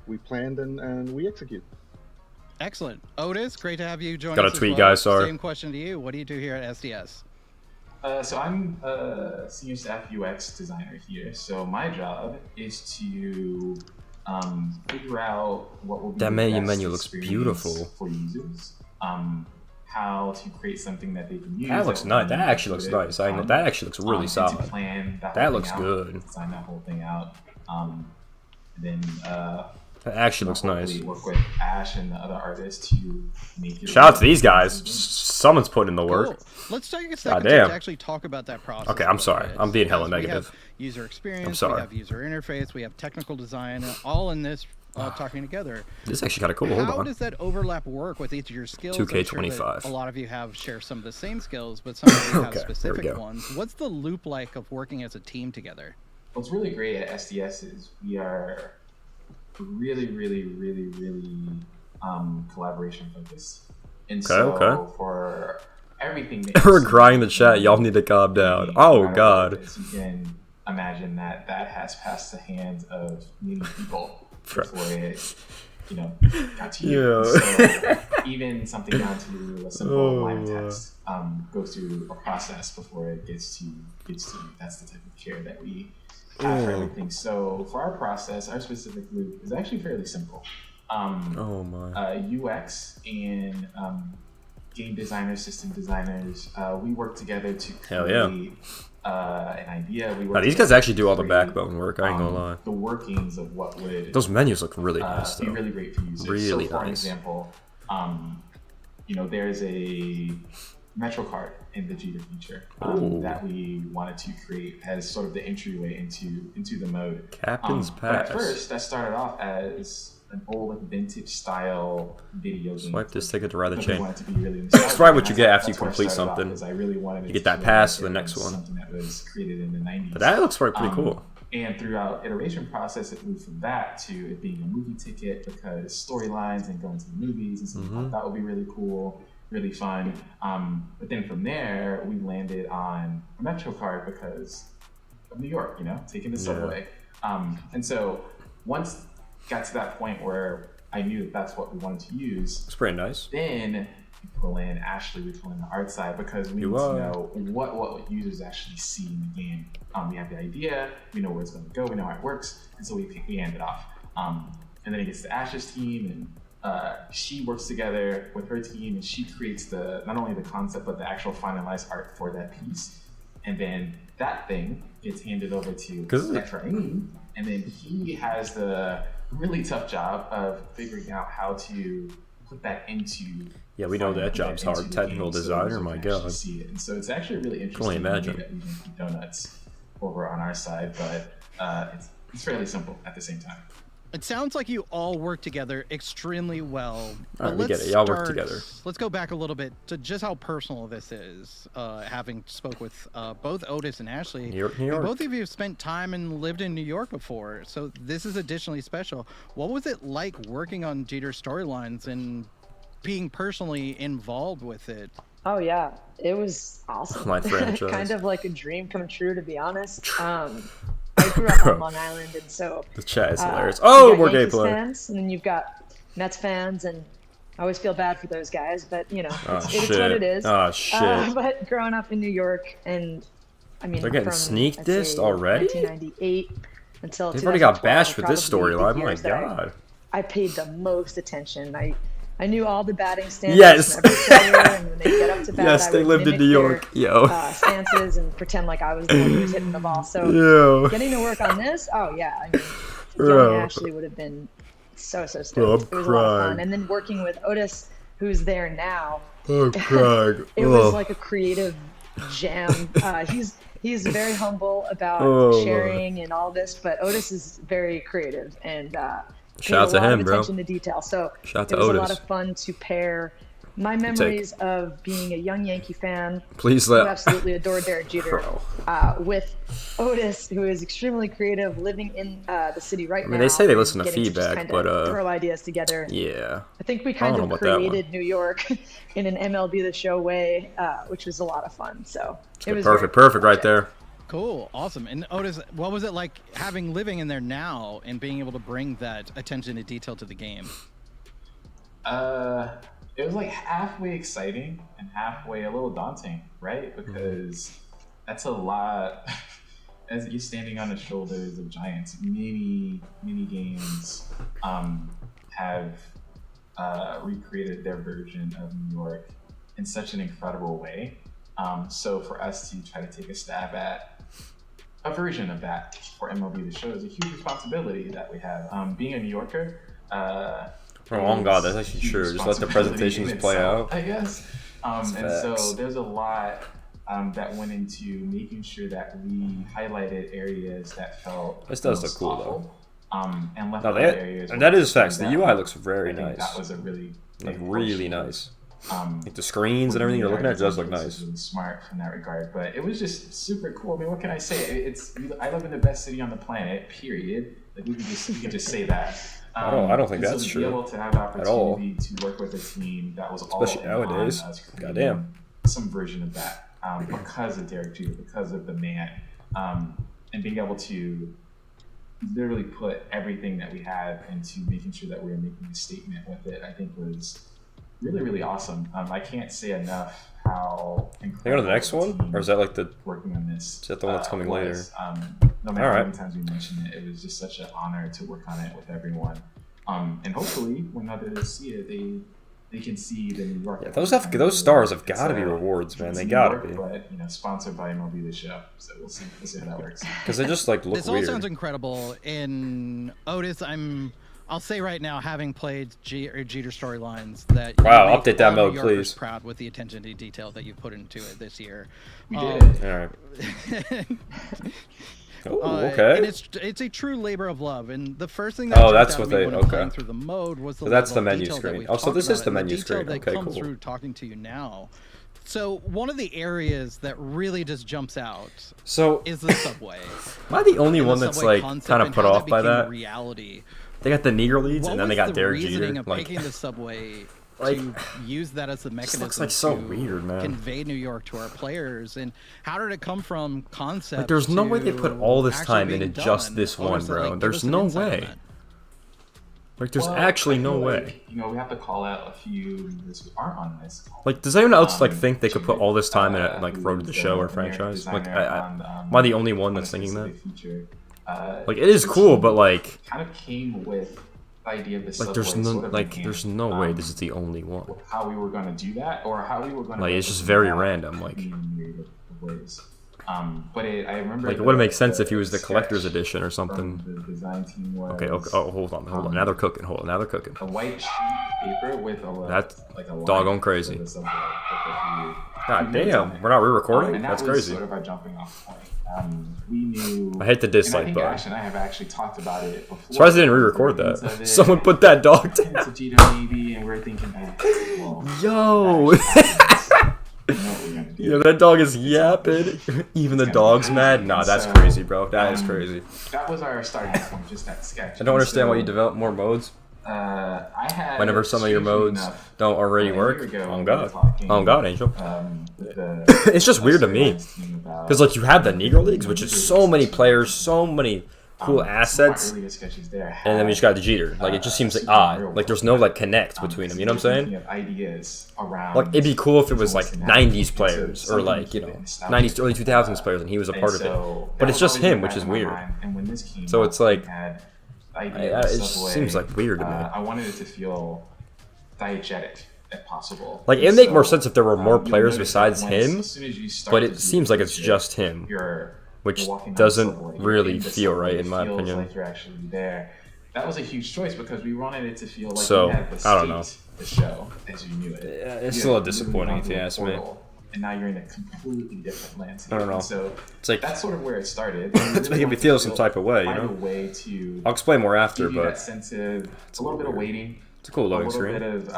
we planned and we execute. Excellent. Otis, great to have you join us. Got a as tweet, well. guys, sorry. Same question to you. What do you do here at SDS? So I'm a senior staff UX designer here. So my job is to figure out what will be That the best menu looks experience beautiful. for users. How to create something that they can use. That looks nice. That actually looks nice. That actually looks really and solid. to plan That looks good. Design that whole thing out. And then That actually looks nice. Work with Ash and the other artists to make it. Shout out to these guys. Someone's putting in the work. Cool. Let's take a second to actually talk about that process. Okay, I'm sorry. I'm being hella negative. We have user experience. I'm sorry. We have user interface. We have technical design. All in this talking together. This is actually kind of cool. Hold on. How does that overlap work with each of your skills? 2K25. A lot of you share some of the same skills, but some of you have specific ones. What's the loop like of working as a team together? What's really great at SDS is we are really collaboration focused. And so for everything that we're crying the chat, y'all need to calm down. Oh god. You can imagine that has passed the hands of many people before it, got to you. So even something down to a simple line of text goes through a process before it gets to you. That's the type of care that we have for everything. So for our process, our specific loop is actually fairly simple. UX and game designers, system designers, we work together to create an idea. These guys actually do all the backbone work, I ain't gonna lie. The workings of what would those menus look really nice though. Be really great for users. Really so for nice. example, there's a Metro card in the Jeter feature that we wanted to create as sort of the entryway into the mode. Captain's But Pass. at first, that started off as an old vintage style video game. Swipe this ticket to ride the chain. Really That's probably what you get after you complete something. I really wanted you get that pass to the next one. Something that was created in the 90s. But that looks pretty cool. And throughout iteration process, it moved from that to it being a movie ticket because storylines and going to the movies and stuff that would be really cool, really fun. But then from there, we landed on a Metro card because of New York, taking the subway. And so once got to that point where I knew that that's what we wanted to use. It's pretty nice. Then we pull in Ashley, we pull in the art side because we need to know what users actually see in the game. We have the idea, we know where it's going to go, we know how it works, and so we hand it off. And then it gets to Ash's team, and she works together with her team, and she creates not only the concept but the actual finalized art for that piece. And then that thing gets handed over to Ephraim, and then he has the really tough job of figuring out how to put that into. Yeah, we know that job's hard. Technical designer, my god. See it. And so it's actually really interesting. Can only imagine. That we make donuts over on our side, but it's fairly simple at the same time. It sounds like you all work together extremely well. All right, we get it. Y'all work together. Let's go back a little bit to just how personal this is. Having spoke with both Otis and Ashley, New York. Both of you have spent time and lived in New York before, so this is additionally special. What was it like working on Jeter storylines and being personally involved with it? Oh yeah, it was awesome. My franchise. Kind of like a dream come true, to be honest. I grew up on Long Island, and so the chat is hilarious. Oh, more gameplay. Fans, and then you've got Mets fans, and I always feel bad for those guys, but it's what it is. Oh shit! But growing up in New York, and I mean, they're getting sneak dissed already. 1998 until they've already got bashed with this storyline. My god! I paid the most attention. I knew all the batting stances. Yes. From every player, and when they get up to bat, yes, they lived in New York. Stances and pretend like I was the one who was hitting the ball. So getting to work on this, I mean, young Ashley would have been so stoked. It was a lot of fun. And then working with Otis, who's there now. I'm crying. It was like a creative jam. He's very humble about sharing and all this, but Otis is very creative and shout out to him, bro. Attention to detail. So shout it was Otis. a lot of fun to pair my memories of being a young Yankee fan who absolutely adored Derek Jeter with Otis, who is extremely creative, living in the city right now. I mean, they say they listen to feedback, but throw ideas together. Yeah, I think we kind of created New York in an MLB The Show way, which was a lot of fun. So it was perfect right there. Cool, awesome. And Otis, what was it like living in there now and being able to bring that attention to detail to the game? It was like halfway exciting and halfway a little daunting, right? Because that's a lot. As you're standing on the shoulders of giants, many games have recreated their version of New York in such an incredible way. So for us to try to take a stab at a version of that for MLB The Show is a huge responsibility that we have. Being a New Yorker, oh God, that's actually true. Just let the presentations play out, I guess. And so there's a lot that went into making sure that we highlighted areas that felt this does look cool though. And left areas. And that is facts. The UI looks very nice. That was a really really nice. Like the screens and everything you're looking at does look nice. Really smart in that regard, but it was just super cool. I mean, what can I say? I live in the best city on the planet. Period. Like we can just say that. I don't think that's true. To be able to have the opportunity to work with a team that was especially all nowadays. Goddamn. Some version of that because of Derek Jeter, because of the man, and being able to literally put everything that we have into making sure that we were making a statement with it, I think was really, really awesome. I can't say enough how incredible. Can I go to the next one, or is that like the working on this? Is that the one that's coming later? No matter how many times we mentioned it, it was just such an honor to work on it with everyone. And hopefully, when others see it, they can see the New York. Yeah, those stars have got to be rewards, man. They got to be. But sponsored by MLB The Show, so we'll see how that works. Because they just like look this weird. This all sounds incredible. In Otis, I'll say right now, having played Jeter storylines, that wow, update that mode, please. Proud with the attention to detail that you put into it this year. We did. All right. Oh, okay. And it's a true labor of love. And the first thing that that's what when playing through the mode was the so that's the level of menu detail screen. That oh, so this is the menu screen. That okay, comes cool. through talking to you now. So one of the areas that really just jumps out is the subway. Am I the only one that's like kind of put off by that? Reality. They got the Negro leads, and then they got Derek Jeter. Jeter. Of picking the subway like, to use that as the mechanism looks like so weird, man. Convey New York to our players, and how did it come from concept? Like, there's no way they put all this time into just this one, bro. There's no way. Like, there's actually no way. We have to call out a few members who aren't on this. Like, does anyone else like think they could put all this time in a like Road to the Show or franchise? Like, am I the only one that's thinking that? Like, it is cool, but like, kind of came with the idea of the like, there's no way this is the only one. How we were going to do that, or how we were going to like, it's just very random. Like, but I remember like it would make sense if he was the collector's edition or something. The design team was, okay. Oh, hold on. Now they're cooking. Now they're cooking. A white sheet paper with that's like a doggone crazy. God damn, we're not re-recording. That's crazy. Sort of our jumping off point. We knew. I hit the dislike button. Ash and I have actually talked about it before. Surprised I didn't re-record that. Someone put that dog down. Maybe, and we're thinking, well, yo. Yeah, that dog is yapping. Even the dog's mad. Nah, that's crazy, bro. That is crazy. That was our starting point, just that sketch. I don't understand why you develop more modes. I had whenever some of your modes don't already work. Oh God, Angel. It's just weird to me because like you have the Negro Leagues, which is so many players, so many cool assets, and then we just got the Jeter. Like it just seems like odd. Like there's no like connect between them. You know what I'm saying? Ideas around. Like it'd be cool if it was like '90s players or like '90s early 2000s players, and he was a part of it. But it's just him, which is weird. So it's like. It seems like weird to me. I wanted it to feel diegetic if possible. Like it'd make more sense if there were more players besides him, but it seems like it's just him, which doesn't really feel right in my opinion. Like you're actually there. That was a huge choice because we wanted it to feel like so, you had the I don't know. The show as you knew it. Yeah, it's a little disappointing if you ask me. And now you're in a completely different landscape. I don't know. So it's like that's sort of where it started. It's making me feel some type of way, you know. I'll explain more after, but that sense of a little bit of waiting. It's a cool loading screen. A little bit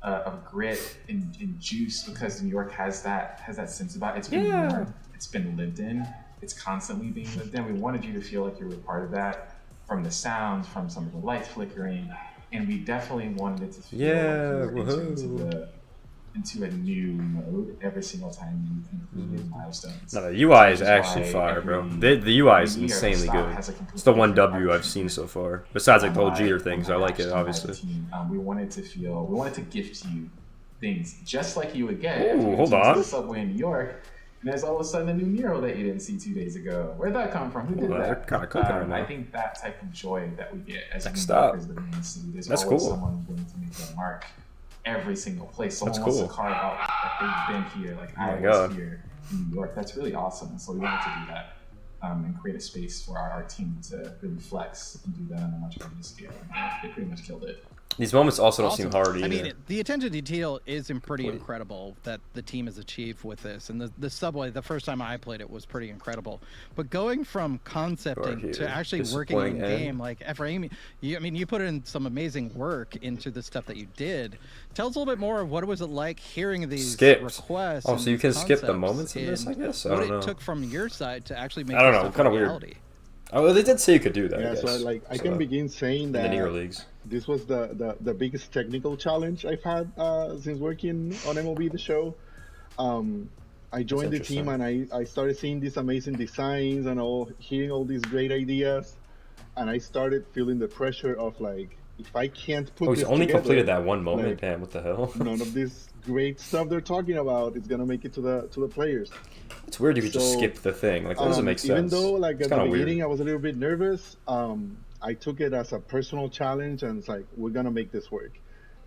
of grit and juice because New York has that sense about it. It's been worn, it's been lived in, it's constantly being lived in. We wanted you to feel like you were part of that from the sounds, from some of the lights flickering, and we definitely wanted it to feel like you were into a new mode every single time you complete milestones. No, the UI is actually fire, bro. The UI is insanely good. It's the one W I've seen so far. Besides like the whole Jeter things, I like it obviously. We wanted to gift you things just like you would get. Ooh, hold on. The subway in New York, and there's all of a sudden a new mural that you didn't see 2 days ago. Where'd that come from? Who did that? They're kind of cooking right now. I think that type of joy that we get as Next up. there's That's always cool. someone willing to make a mark. Every single place. Someone That's wants cool. to carve out that they've been here, like I was here in New York. That's really awesome. So we wanted to do that. and create a space for our team to really flex and do that on a much bigger scale. And they pretty much killed it. These moments also don't seem hard either. I mean, the attention to detail is pretty incredible that the team has achieved with this. And the subway, the first time I played it, was pretty incredible. But going from concepting to actually working in game, like Ephraim, you put in some amazing work into the stuff that you did. Tell us a little bit more of what was it like hearing these requests. Oh, so you can skip the moments in this, I guess? I don't know. What it took from your side to actually make I don't know, kind of reality. weird. Oh, they did say you could do that. Yeah, so I can begin saying that in the newer leagues. This was the biggest technical challenge I've had since working on MLB The Show. I joined the team and I started seeing these amazing designs and hearing all these great ideas, and I started feeling the pressure of like, if I can't put this he's only together, completed that one moment. like, Damn, what the hell? None of this great stuff they're talking about is gonna make it to the players. It's weird you could just skip the thing. Like, that doesn't make sense. Even though, like, at the beginning, weird. I was a little bit nervous, I took it as a personal challenge, and it's like, we're gonna make this work.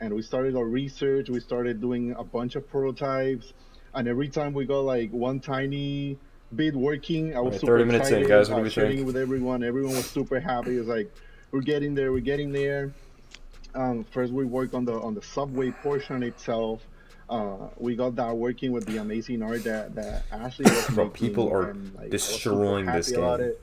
And we started our research. We started doing a bunch of prototypes, and every time we got like one tiny bit working, I was super 30 minutes excited. in, guys. What do we sharing think? it with everyone. Everyone was super happy. It's like, we're getting there. We're getting there. First, we worked on the subway portion itself. We got that working with the amazing art that Ashley was making. People are and, like, destroying this game.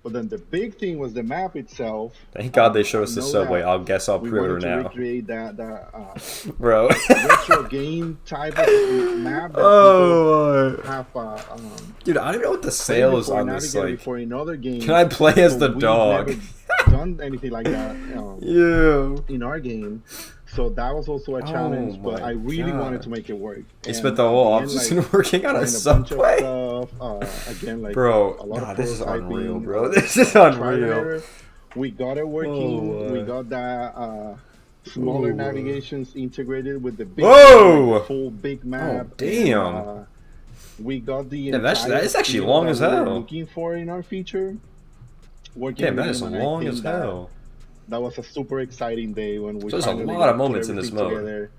But then the big thing was the map itself. Thank God they showed us the subway. I'll guess I'll pre-order now. We wanted to recreate that bro. retro game type of map that have. Dude, I don't know what the sale is on this. Like, for another game, can I play as the dog? Never done anything like that. In our game. So that was also a challenge, but I really wanted to make it work. He spent the whole off-season working on a subway. Again, like, bro, this is unreal, bro. This is unreal. We got it working. We got that smaller navigations integrated with the big full big map. Oh, damn. We got the that is actually long as hell. Looking for in our feature. Damn, that is long as hell. That was a super exciting day when we. So there's a lot of moments in this mode. Together,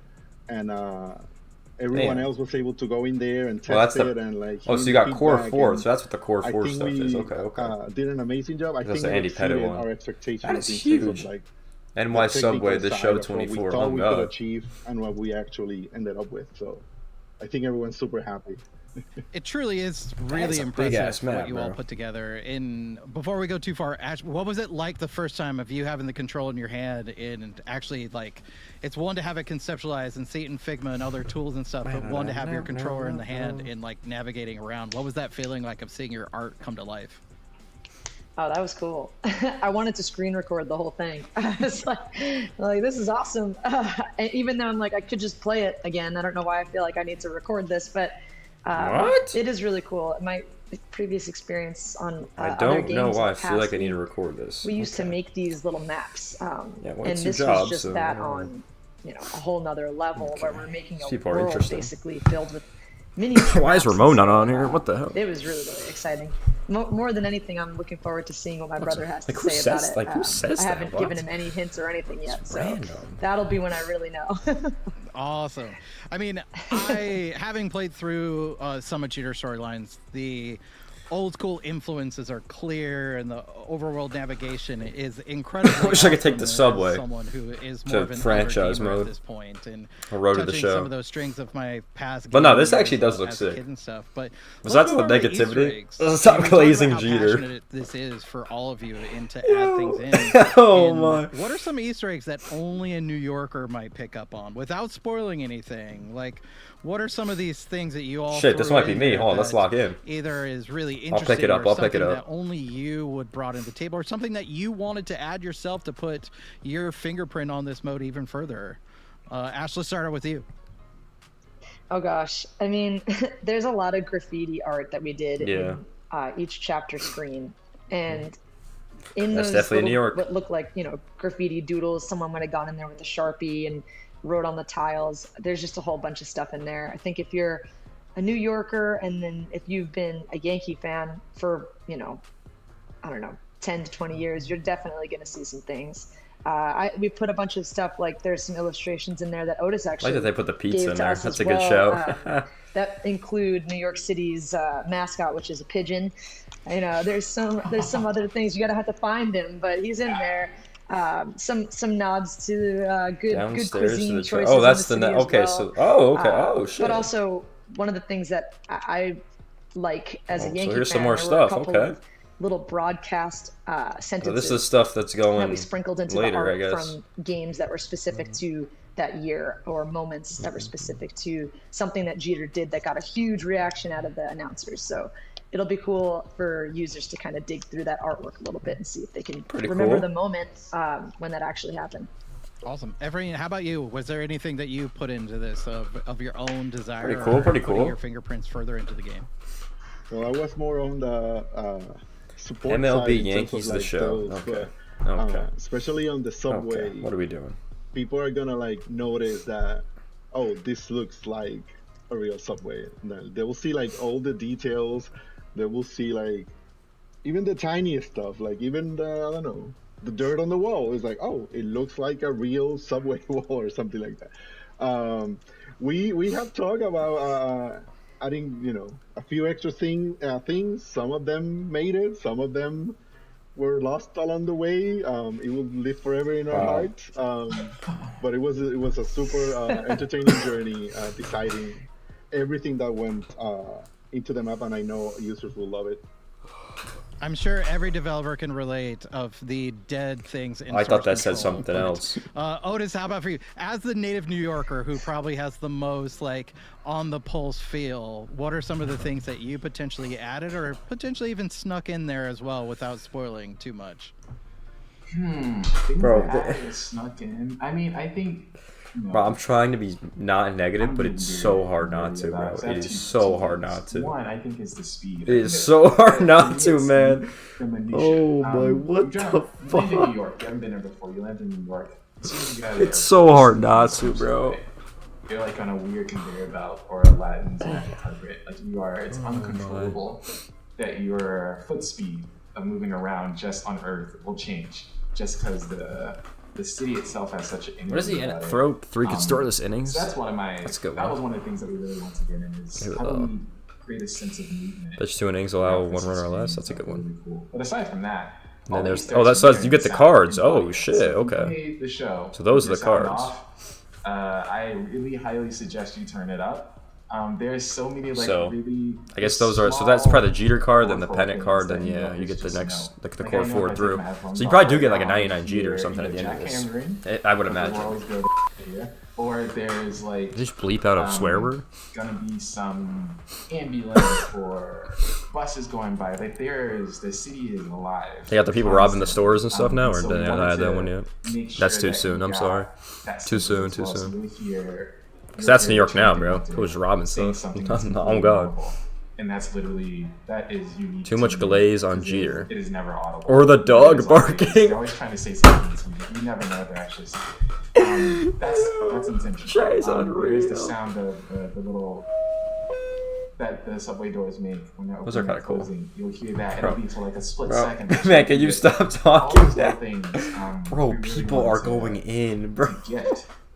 and everyone else was able to go in there and test it and like. Oh, so you got Core 4, so that's what the Core 4 stuff is. Okay. Did an amazing job. I think the Andy Pettit one. Our expectations. That is huge. Like, NY Subway, the show 24. We thought we could achieve and what we actually ended up with. So, I think everyone's super happy. It truly is really impressive what you all put together. Before we go too far, Ash, what was it like the first time of you having the control in your hand and actually, like, it's one to have it conceptualized and see it in Figma and other tools and stuff, but one to have your controller in the hand and like navigating around. What was that feeling like of seeing your art come to life? Oh, that was cool. I wanted to screen record the whole thing. I was like this is awesome. And even though I'm like, I could just play it again. I don't know why I feel like I need to record this, but it is really cool. My previous experience on I don't know why I feel like I need to record this. We used to make these little maps, and this was just that on a whole nother level where we're making a world basically filled with mini. Why is Ramon not on here? What the hell? It was really, really exciting. More than anything, I'm looking forward to seeing what my brother has to say about it. Like, who says I haven't given him any hints or anything yet, so that'll be when I really know. Awesome. I mean, having played through some of Cheater storylines, the old school influences are clear and the overworld navigation is incredible. I wish I could take the subway someone who is more of an franchise mode at this point and road to the show. Some of those strings of my past. But no, this actually does look sick. And stuff. But besides the negativity, stop glazing Jeter. This is for all of you to add things in. My! What are some Easter eggs that only a New Yorker might pick up on without spoiling anything? Like, what are some of these things that you all? Shit, this might be me. Hold on, let's lock in. Either is really interesting. I'll pick it up. I'll pick it up. That only you would brought to the table, or something that you wanted to add yourself to put your fingerprint on this mode even further. Ash, let's start out with you. Oh gosh, I mean, there's a lot of graffiti art that we did in each chapter screen, and in that's those definitely New York. What looked like graffiti doodles, someone might have gone in there with a Sharpie and wrote on the tiles. There's just a whole bunch of stuff in there. I think if you're a New Yorker and then if you've been a Yankee fan for I don't know, 10 to 20 years, you're definitely going to see some things. We put a bunch of stuff, like there's some illustrations in there that Otis actually I like that they put the pizza in there. That's a good show. That include New York City's mascot, which is a pigeon. You know, there's some other things you gotta have to find him, but he's in there. Some nods to good cuisine choices. Oh, that's in the city okay. as well. So oh shit. But also one of the things that I like as a Yankee fan. So here's some more there stuff. were a couple of little broadcast sentences. This is stuff that's going that we sprinkled into later, the I guess. art from games that were specific to that year, or moments that were specific to something that Jeter did that got a huge reaction out of the announcers. So it'll be cool for users to kind of dig through that artwork a little bit and see if they can remember the moment when that actually happened. Awesome. Everett, how about you? Was there anything that you put into this of your own desire? Pretty cool. Putting your fingerprints further into the game? Well, I was more on the support MLB side Yankees, like the show. Those, Okay. Especially on the subway. Okay. What are we doing? People are gonna like notice that, oh, this looks like a real subway. They will see like all the details. They will see like even the tiniest stuff, like even the dirt on the wall is like, oh, it looks like a real subway wall or something like that. We have talked about adding, a few extra things. Some of them made it. Some of them were lost along the way. It will live forever in our hearts. But it was a super entertaining journey, deciding everything that went into the map, and I know users will love it. I'm sure every developer can relate of the dead things in I thought that source said control, something else. Otis, how about for you? As the native New Yorker who probably has the most like on the pulse feel, what are some of the things that you potentially added or potentially even snuck in there as well without spoiling too much? Things that added snuck in. I mean, I think. Bro, I'm trying to be not negative, but it's so hard not to, bro. It is so hard not to. One, I think, is the speed. It is so hard not to, man. Oh my, what the fuck? You live in New York. You haven't been there before. You landed in New York. As soon as you get out of it's so hard not to, bro. You're like on a weird conveyor belt or Aladdin's magic carpet. Like you are, it's uncontrollable that your foot speed of moving around just on Earth will change just because the city itself has such an energy. What does he throw 3 scoreless innings? So that's one of my. That's a good one. That was one of the things that we really want to get in is how do we create a sense of movement. Pitch 2 innings, allow 1 run or less. That's a good one. Really cool. But aside from that, and then there's that's you get the cards. Oh shit. Okay. The show. So those are the cards. I really highly suggest you turn it up. There's so many really. I guess those are. So that's probably the Jeter card, then the pennant card, then yeah, you get the next like the core forward through. So you probably do get like a 99 Jeter or something at the end of this. I would imagine. Or there's like. Did you just bleep out a swear word? Gonna be some ambulance or buses going by. Like the city is alive. They got the people robbing the stores and stuff now, or did I have that one yet? That's too soon. I'm sorry. Too soon. Too soon. Because that's New York now, bro. Who's robbing stuff? Oh god. And that is unique. Too much glaze on Jeter. It is never audible. Or the dog barking. They're always trying to say something to you. You never know if they're actually saying it. That's intentional. Jay's unreal. There's the sound of the little that the subway doors make when they're opening and closing. You'll hear that. It'll be for like a split second. Man, can you stop talking now? Things, bro, people are going in, bro.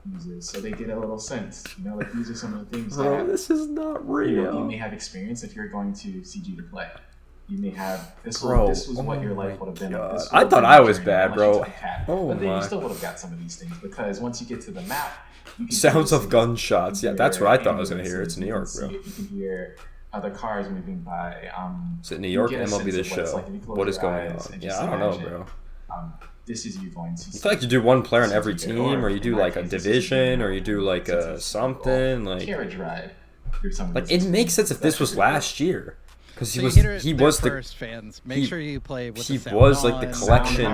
Users, so they get a little sense, like these are some of the things bro, that this is not real. You may have experience if you're going to see Jeter play. You may have this was what your life would have been. I thought I was bad, bro. But then you still would have got some of these things because once you get to the map, sounds of gunshots. Yeah, that's what I thought I was gonna hear. It's New York, bro. You can hear other cars moving by. Is it New York MLB the show? What is going on? Yeah, I don't know, bro. This is you going to. I feel like you do one player on every team, or you do like a division, or you do like a something like. Carriage ride. Like it makes sense if this was last year, because he was the first fans. Make sure you play with he the was like the collection,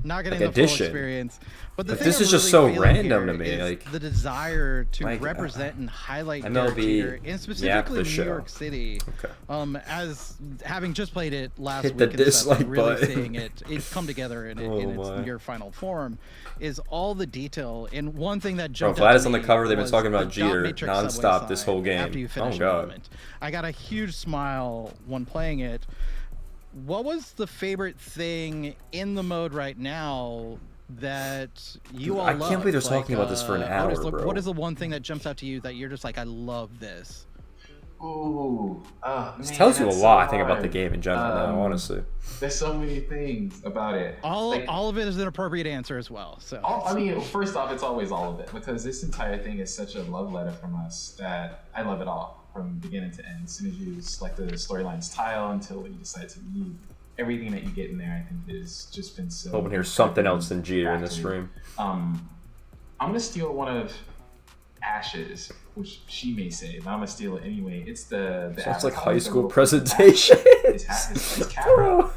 not getting like the edition. full experience. But this is just so random to me. Like the desire to represent and highlight MLB, and specifically New York City. Okay. As having just played it last week, the dislike really button. seeing it come together in its near final form, is all the detail. And one thing that jumped out Vlad is to on the me cover. They've been was talking about the Jeter dot matrix nonstop subway this whole side after game. you finish Oh god. element. I got a huge smile when playing it. What was the favorite thing in the mode right now that you all love? I can't believe they're talking about this for an hour, Otis, bro. What is the one thing that jumps out to you that you're just like, I love this? Ooh, This tells you a lot, I think, about the game in general now, honestly. There's so many things about it. All of it is an appropriate answer as well. So I mean, first off, it's always all of it, because this entire thing is such a love letter from us that I love it all from beginning to end. As soon as you select the storyline's tile until you decide to leave, everything that you get in there, I think, has just been so. Hoping here's something else than Jeter in this stream. I'm gonna steal one of Ash's, which she may say, but I'm gonna steal it anyway. It's the. Sounds like high school presentation. His Bro.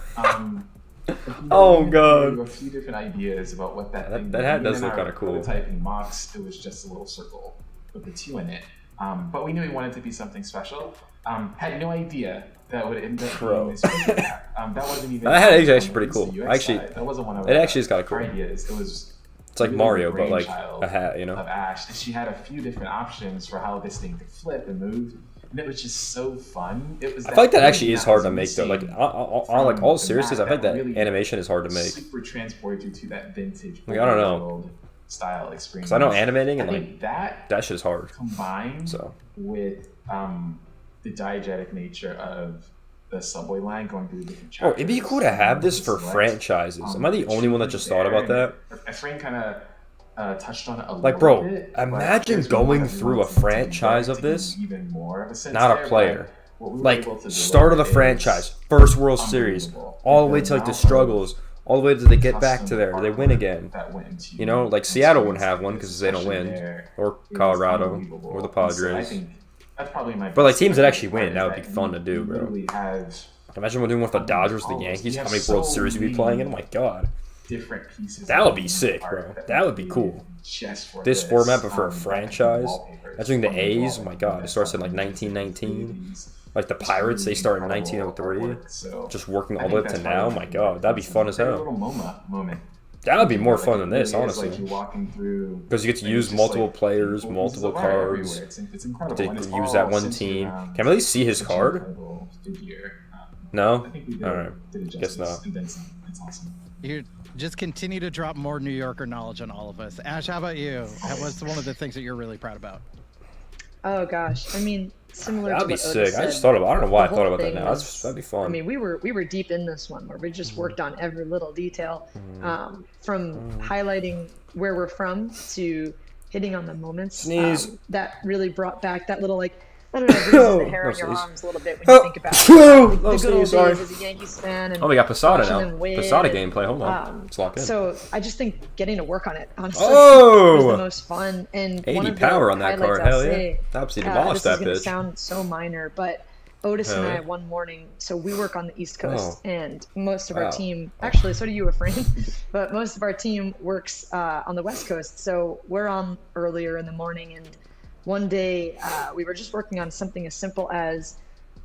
Oh god. A few different ideas about what that thing. That hat does look kind of cool. Prototyping mocks, it was just a little circle with the 2 in it. But we knew we wanted it to be something special. Had no idea that would end up being this hat. That wasn't even. That hat is actually pretty cool. Actually, that wasn't one of it actually is kind of cool. Ideas. It was. It's like Mario, but like a hat, you know. Of Ash, and she had a few different options for how this thing could flip and move, and it was just so fun. It was. I feel like that actually is hard to make, though. Like, on like all seriousness, I feel like that really animation is hard to make. Super transported you to that vintage. Like, I don't know. Style experience. So I know animating and like that shit's hard. Combined with the diegetic nature of the subway line going through the different chapters. Oh, it'd be cool to have this for franchises. Am I the only one that just thought about that? Efrain kind of touched on it a like, little bro, bit. Imagine going through a franchise of this, not a player. Like, start of the franchise, first World Series, all the way to like the struggles, all the way to they get back to there, they win again. You know, like Seattle wouldn't have one because they don't win, or Colorado, or the Padres. That's probably my. But like teams that actually win, that would be fun to do, bro. Imagine we're doing with the Dodgers, the Yankees. How many World Series would be playing in? Oh my god, different pieces. That would be sick, bro. That would be cool. This format, but for a franchise. Imagine the A's. Oh my god, it starts in like 1919. Like the Pirates, they start in 1903. Just working all the way up to now. Oh my god, that'd be fun as hell. That would be more fun than this, honestly. Because you get to use multiple players, multiple cards. To use that one team. Can I really see his card? No? Alright. Guess not. You just continue to drop more New Yorker knowledge on all of us. Ash, how about you? What's one of the things that you're really proud about? Oh gosh, I mean, similar that'd to be what sick. Otis I just said, thought about. I don't know why I the thought whole about that thing now. was- That'd be fun. I mean, we were deep in this one where we just worked on every little detail, from highlighting where we're from to hitting on the moments Sneeze. that really brought back that little like. I don't know, raising the hair on your sneeze. arms a little bit when you think about the good old sneeze, sorry. days as a Yankees fan. And Oh, we got Posada watching now. them win Posada and, gameplay. Hold on. Let's lock in. So I just think getting to work on it, honestly, Oh! was the most fun. And 80 one of power the on that highlights card. I'll Hell yeah. say, Absolutely demolished this is that going to bitch. sound so minor, but Otis Hell and I yeah. one morning, so we work on the East Coast, Oh. and most of Wow. our team, actually, so do you, Efrain, but most of our team works on the West Coast, so we're on earlier in the morning, and one day we were just working on something as simple as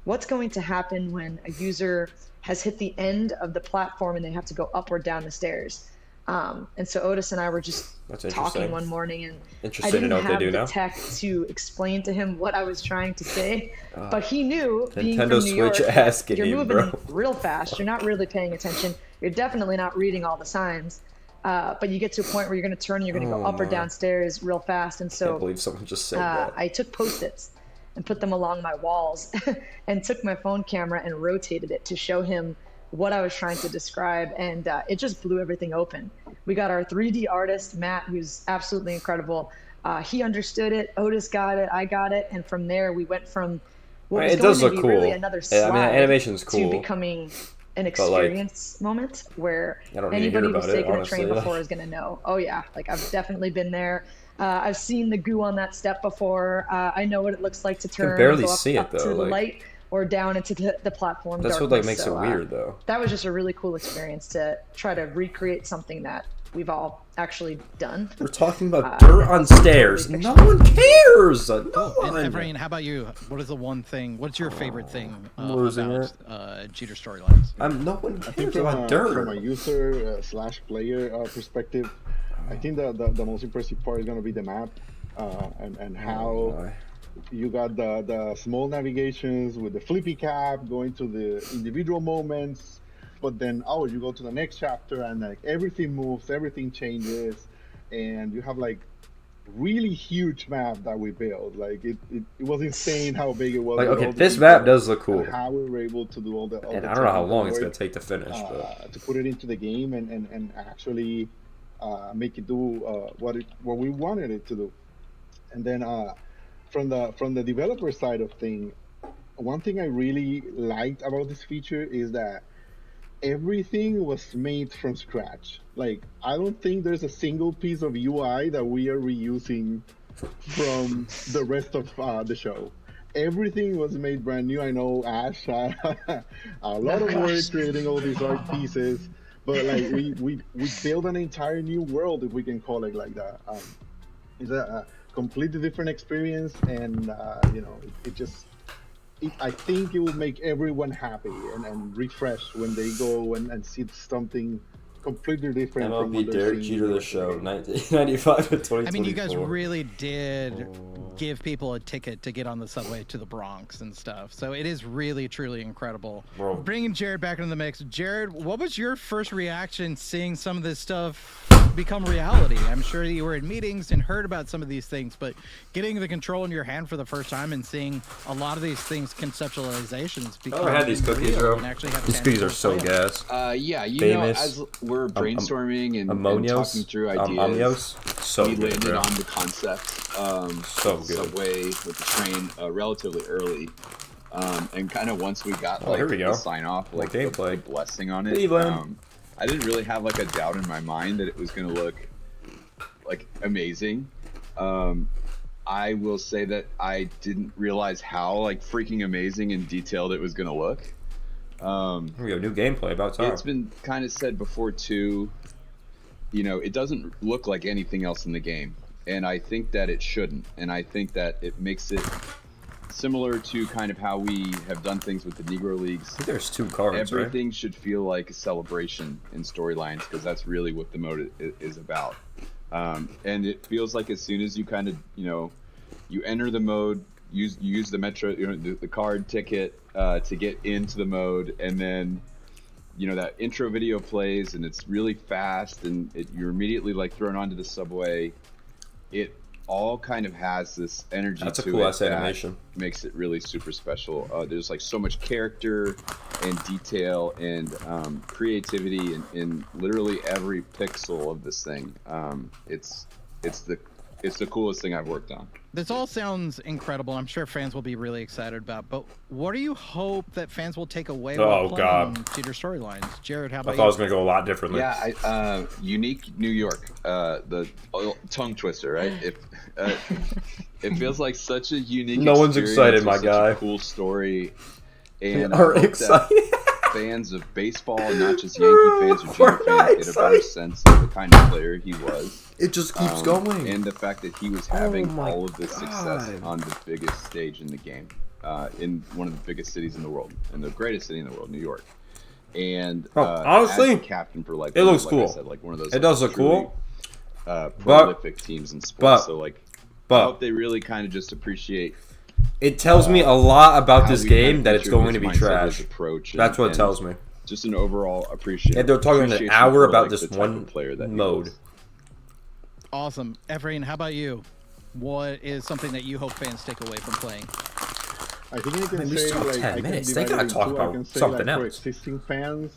what's going to happen when a user has hit the end of the platform and they have to go up or down the stairs. And so Otis and I were just That's talking interesting. one morning, and I Interested to didn't know what they have do the now. tech to explain to him what I was trying to say, but he knew. Being Nintendo from New York, Switch that ass you're game, moving bro. real fast. You're not really paying attention. You're definitely not reading all the signs. But you get to a point where you're going to turn and you're going to go up or down stairs real fast. And I so can't believe someone just said that. I took Post-its and put them along my walls and took my phone camera and rotated it to show him what I was trying to describe. And it just blew everything open. We got our 3D artist, Matt, who's absolutely incredible. He understood it. Otis got it. I got it. And from there, we went from what was It going does to look be cool. really another slide Yeah, I mean, the animation's cool. to becoming an But, like, experience moment where I don't need to hear anybody who's about it, taken a train honestly. before is going to know. Oh yeah, like I've definitely been there. I've seen the goo on that step before. I know what it looks like to turn. barely go up, see it, up though, to the like- light or down into the platform. That's what darkness. like makes So, it weird, though. That was just a really cool experience to try to recreate something that we've all actually done. We're talking about dirt on stairs. No one cares. No one. Efrain, how about you? What is the one thing? What's your favorite thing I'm losing about Jeter storylines? No one I think cares from about a dirt. user slash player perspective, I think the most impressive part is going to be the map and how you got the small navigations with the flippy cap going to the individual moments, but then you go to the next chapter and like everything moves, everything changes, and you have like really huge map that we built. Like it was insane how big it was. Like, okay, this map does look cool. How we were able to do all the and I don't know how long it's gonna take to finish, but to put it into the game and actually make it do what we wanted it to do. And then from the developer side of things, one thing I really liked about this feature is that everything was made from scratch. Like, I don't think there's a single piece of UI that we are reusing from the rest of the show. Everything was made brand new. I know Ash had a lot of work creating all these art pieces, but like we built an entire new world, if we can call it like that. It's a completely different experience, and I think it will make everyone happy and refreshed when they go and see something completely different. MLB Derek Jeter the show, 1995 to 2024. I mean, you guys really did give people a ticket to get on the subway to the Bronx and stuff. So it is really, truly incredible. Bro. Bringing Jared back into the mix. Jared, what was your first reaction seeing some of this stuff become reality? I'm sure you were in meetings and heard about some of these things, but getting the control in your hand for the first time and seeing a lot of these things, conceptualizations become I had these cookies, bro. These cookies are so gas. Yeah, you Famous. know, as we're brainstorming and talking through ideas, Amonios. So we good, landed bro. on the concept. So good. Subway with the train relatively early. And kind of once we got like the sign off, like the blessing on it, I didn't really have like a doubt in my mind that it was going to look like amazing. I will say that I didn't realize how like freaking amazing and detailed it was going to look. Here we go, new gameplay about time. It's been kind of said before too, you know, it doesn't look like anything else in the game, and I think that it shouldn't, and I think that it makes it similar to kind of how we have done things with the Negro Leagues. I think there's 2 cards, Everything should feel like a celebration in storylines, because that's really what the mode is about. And it feels like as soon as you kind of, you know, you enter the mode, you use the Metro, you know, the card ticket to get into the mode, and then, you know, that intro video plays, and it's really fast, and you're immediately like thrown onto the subway. It all kind of has this energy That's to a cool it ass that animation. Makes it really super special. There's like so much character and detail and creativity in literally every pixel of this thing. It's the coolest thing I've worked on. This all sounds incredible. I'm sure fans will be really excited about. But what do you hope that fans will take away while playing Jeter storylines? Jared, how about you? I thought it was going to go a lot differently. Yeah, unique New York, the tongue twister, right? It feels like such a unique. No one's excited, my guy. A cool story, and are excited. Fans of baseball, not just Yankee fans or Jeter fans, get a better sense of the kind of player he was. It just keeps going. And the fact that he was having all of this success on the biggest stage in the game, in one of the biggest cities in the world, and the greatest city in the world, New York. And honestly, as a captain for like, it looks like cool. I said, like one of those, it does look cool. Prolific teams in sports. So like, I hope they really kind of just appreciate. It tells me a lot about this game that it's going to be trash. That's what it tells me. Just an overall appreciation. And they're talking an hour about this one player that mode. Awesome. Efrain, how about you? What is something that you hope fans take away from playing? I think I can we say still have like 10 I minutes. can They gotta talk about something for else. existing fans,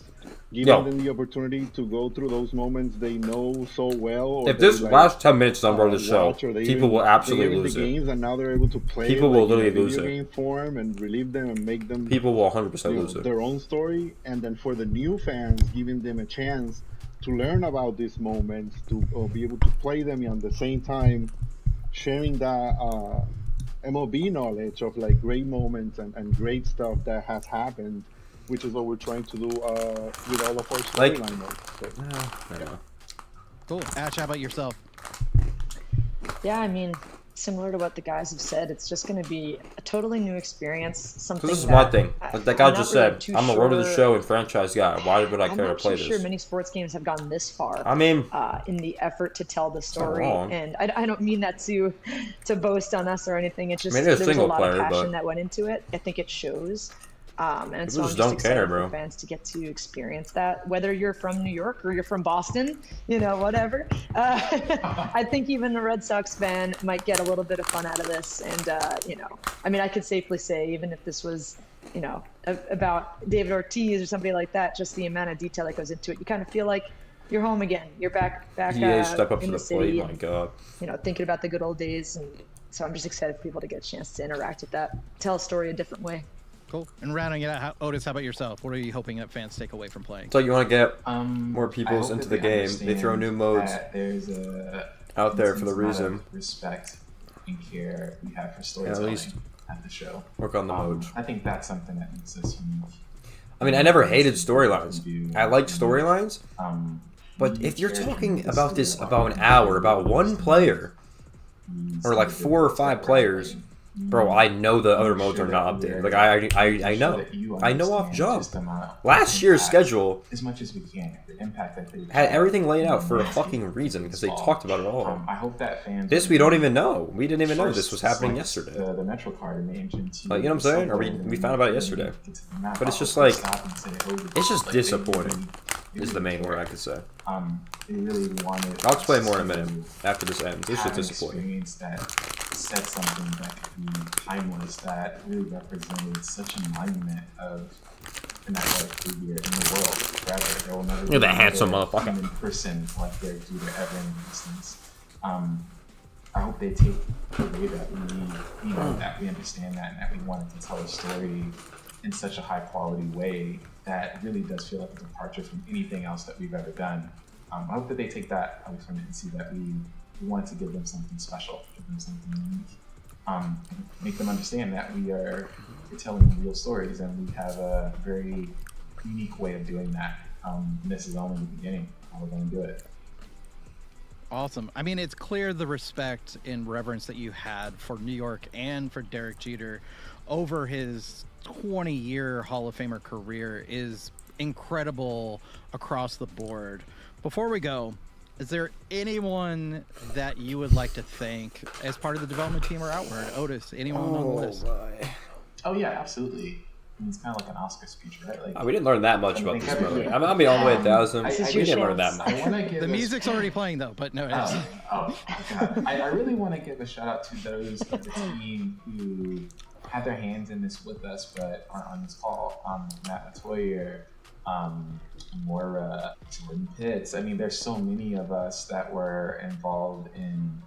giving them the opportunity to go through those moments they know so well. Or if this like, last 10 minutes on the show, people will absolutely lose the it. games and now they're able to play. People will literally lose it. Game form and relive them and make them. People will 100% lose it. Their own story, and then for the new fans, giving them a chance to learn about these moments, to be able to play them at the same time, sharing that MLB knowledge of like great moments and great stuff that has happened, which is what we're trying to do with all of our storyline modes. So. Cool. Ash, how about yourself? Yeah, I mean, similar to what the guys have said, it's just going to be a totally new experience. Something this is my thing. Like that guy I'm just not said, really I'm a road to the show and franchise guy. Why would I care to play I'm not sure this? many sports games have gone this far. I mean, in the effort to tell the story, wrong. and I don't mean that to boast on us or anything. It's just I mean, there was a lot player, of passion but that went into it. I think it shows. And so I'm just excited for fans to get to experience that, whether you're from New York or you're from Boston, whatever. I think even the Red Sox fan might get a little bit of fun out of this. And, I could safely say, even if this was, about David Ortiz or somebody like that, just the amount of detail that goes into it, you kind of feel like you're home again. You're back step up in to the city. Plate, my God. Thinking about the good old days. And so I'm just excited for people to get a chance to interact with that, tell a story a different way. Cool. And rounding it out, Otis, how about yourself? What are you hoping that fans take away from playing? So you want to get more people into the game. They throw new modes out there for the reason. Respect and care we have for storytelling at the show. Work on the modes. I think that's something that makes us unique. I mean, I never hated storylines. I like storylines. But if you're talking about this about an hour, about one player, or like 4 or 5 players, bro, I know the other modes are not updated. Like I know off jump. Last year's schedule as much as we can, the impact that they had everything laid out for a fucking reason because they talked about it all. I hope that fans. This we don't even know. We didn't even know this was happening yesterday. The Metro card and the engine. Like, you know what I'm saying? Or we found about it yesterday. But it's just like it's just disappointing. Is the main word I could say. They really wanted. I'll explain more in a minute after this ends. It's just disappointing. That said something that could be timeless, that really represented such a monument of an athletic figure in the world forever. There will never be the handsome motherfucker human person like Derek Jeter ever in existence. I hope they take away that we know that we understand that, and that we wanted to tell a story in such a high quality way that really does feel like a departure from anything else that we've ever done. I hope that they take that away from it and see that we wanted to give them something special, give them something unique, make them understand that we're telling real stories, and we have a very unique way of doing that. And this is only the beginning. How we're going to do it. Awesome. I mean, it's clear the respect and reverence that you had for New York and for Derek Jeter over his 20-year Hall of Famer career is incredible across the board. Before we go, is there anyone that you would like to thank as part of the development team or outward? Otis, anyone on the list? Oh yeah, absolutely. I mean, it's kind of like an Oscar speech, right? Like, we didn't learn that much about this movie. I'm be all the way 1,000. We didn't learn that much. The music's already playing though, but no. I really want to give a shout out to those of the team who had their hands in this with us, but aren't on this call. Matt Latoyer, Moira, Jordan Pitts. I mean, there's so many of us that were involved in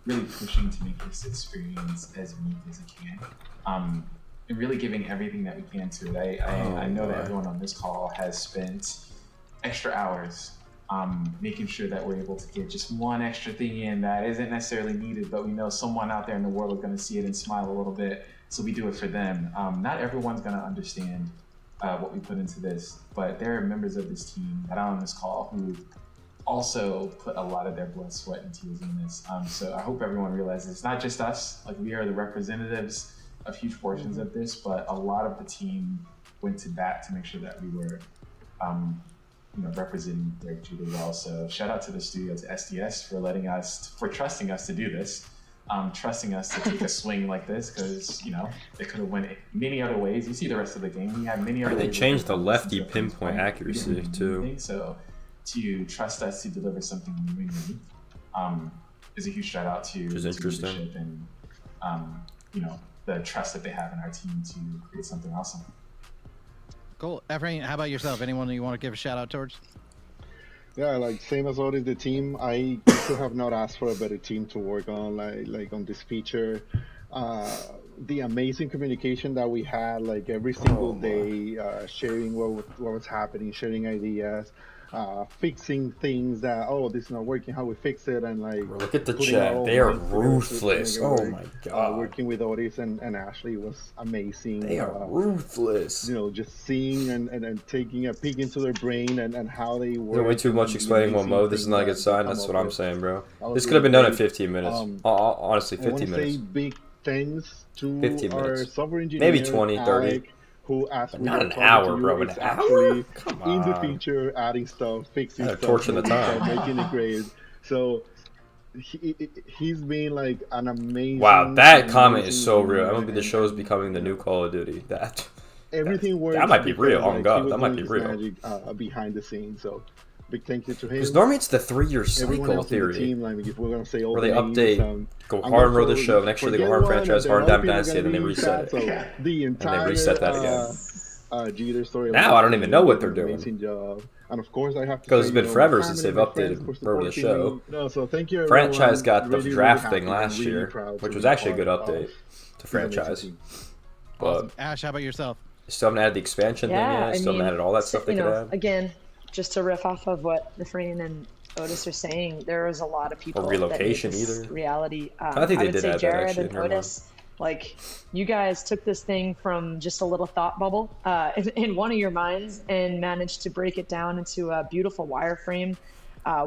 really pushing to make this experience as unique as it can. And really giving everything that we can to it. I know that everyone on this call has spent extra hours making sure that we're able to get just one extra thing in that isn't necessarily needed, but we know someone out there in the world is going to see it and smile a little bit, so we do it for them. Not everyone's going to understand what we put into this, but there are members of this team that are on this call who also put a lot of their blood, sweat, and tears in this. So I hope everyone realizes it's not just us. Like, we are the representatives of huge portions of this, but a lot of the team went to bat to make sure that we were representing Derek Jeter well. So shout out to the studio, to SDS, for trusting us to do this, trusting us to take a swing like this, because they could have went many other ways. You see the rest of the game. We had many other ways. They changed the lefty pinpoint accuracy too. So to trust us to deliver something new and unique is a huge shout out to leadership and the trust that they have in our team to create something awesome. Cool. Efrain, how about yourself? Anyone you want to give a shout out towards? Yeah, like same as always, the team. I could have not asked for a better team to work on, like on this feature. The amazing communication that we had, like every single day, sharing what was happening, sharing ideas, fixing things that, this is not working, how we fix it, and like look at the chat, they are ruthless. Oh my god. Working with Otis and Ashley was amazing. They are ruthless. Just seeing and taking a peek into their brain and how they work. There's way too much explaining one mode. This is not a good sign. That's what I'm saying, bro. This could have been done in 15 minutes. Honestly, 15 minutes. Say big thanks to 15 our minutes. software engineer, Maybe 20, 30. Alec, who asked not an hour, bro. An hour? Come on. In the feature, adding stuff, fixing stuff, torching the time, making it great. So he's been like an amazing. Wow, that comment is so real. MLB The Show is becoming the new Call of Duty. everything works. That might be real. because, Oh like, God, he was that might doing be his real. magic, behind the scenes. So big thank you to him. Because normally it's the 3-year Everyone cycle else in the theory, team, like, if we're gonna say all where they the names, update, go I'm hard and gonna roll the show. Next year they go forget hard one, franchise, and hard then down other people are dynasty, and then they gonna be reset sad. it. So the And entire they reset that again. Jeter story. Now I don't even know what they're doing. Amazing job. And of course, I have to Because say, it's been my forever family since they've and my friends updated for Rover the supporting show. me. No, so thank you, Franchise everyone. got the Really, draft really thing happy. last I'm really year, proud to which be was actually a good part update of to this amazing franchise. team. But Awesome. Ash, how about yourself? still haven't added the expansion thing yet. Still haven't added all that stuff they could add. Again, just to riff off of what the Fran and Otis are saying, there is a lot of people Or relocation that made this either. reality. I think they would did say add that, Jared actually. and Never mind. Otis, like, you guys took this thing from just a little thought bubble in one of your minds and managed to break it down into a beautiful wireframe,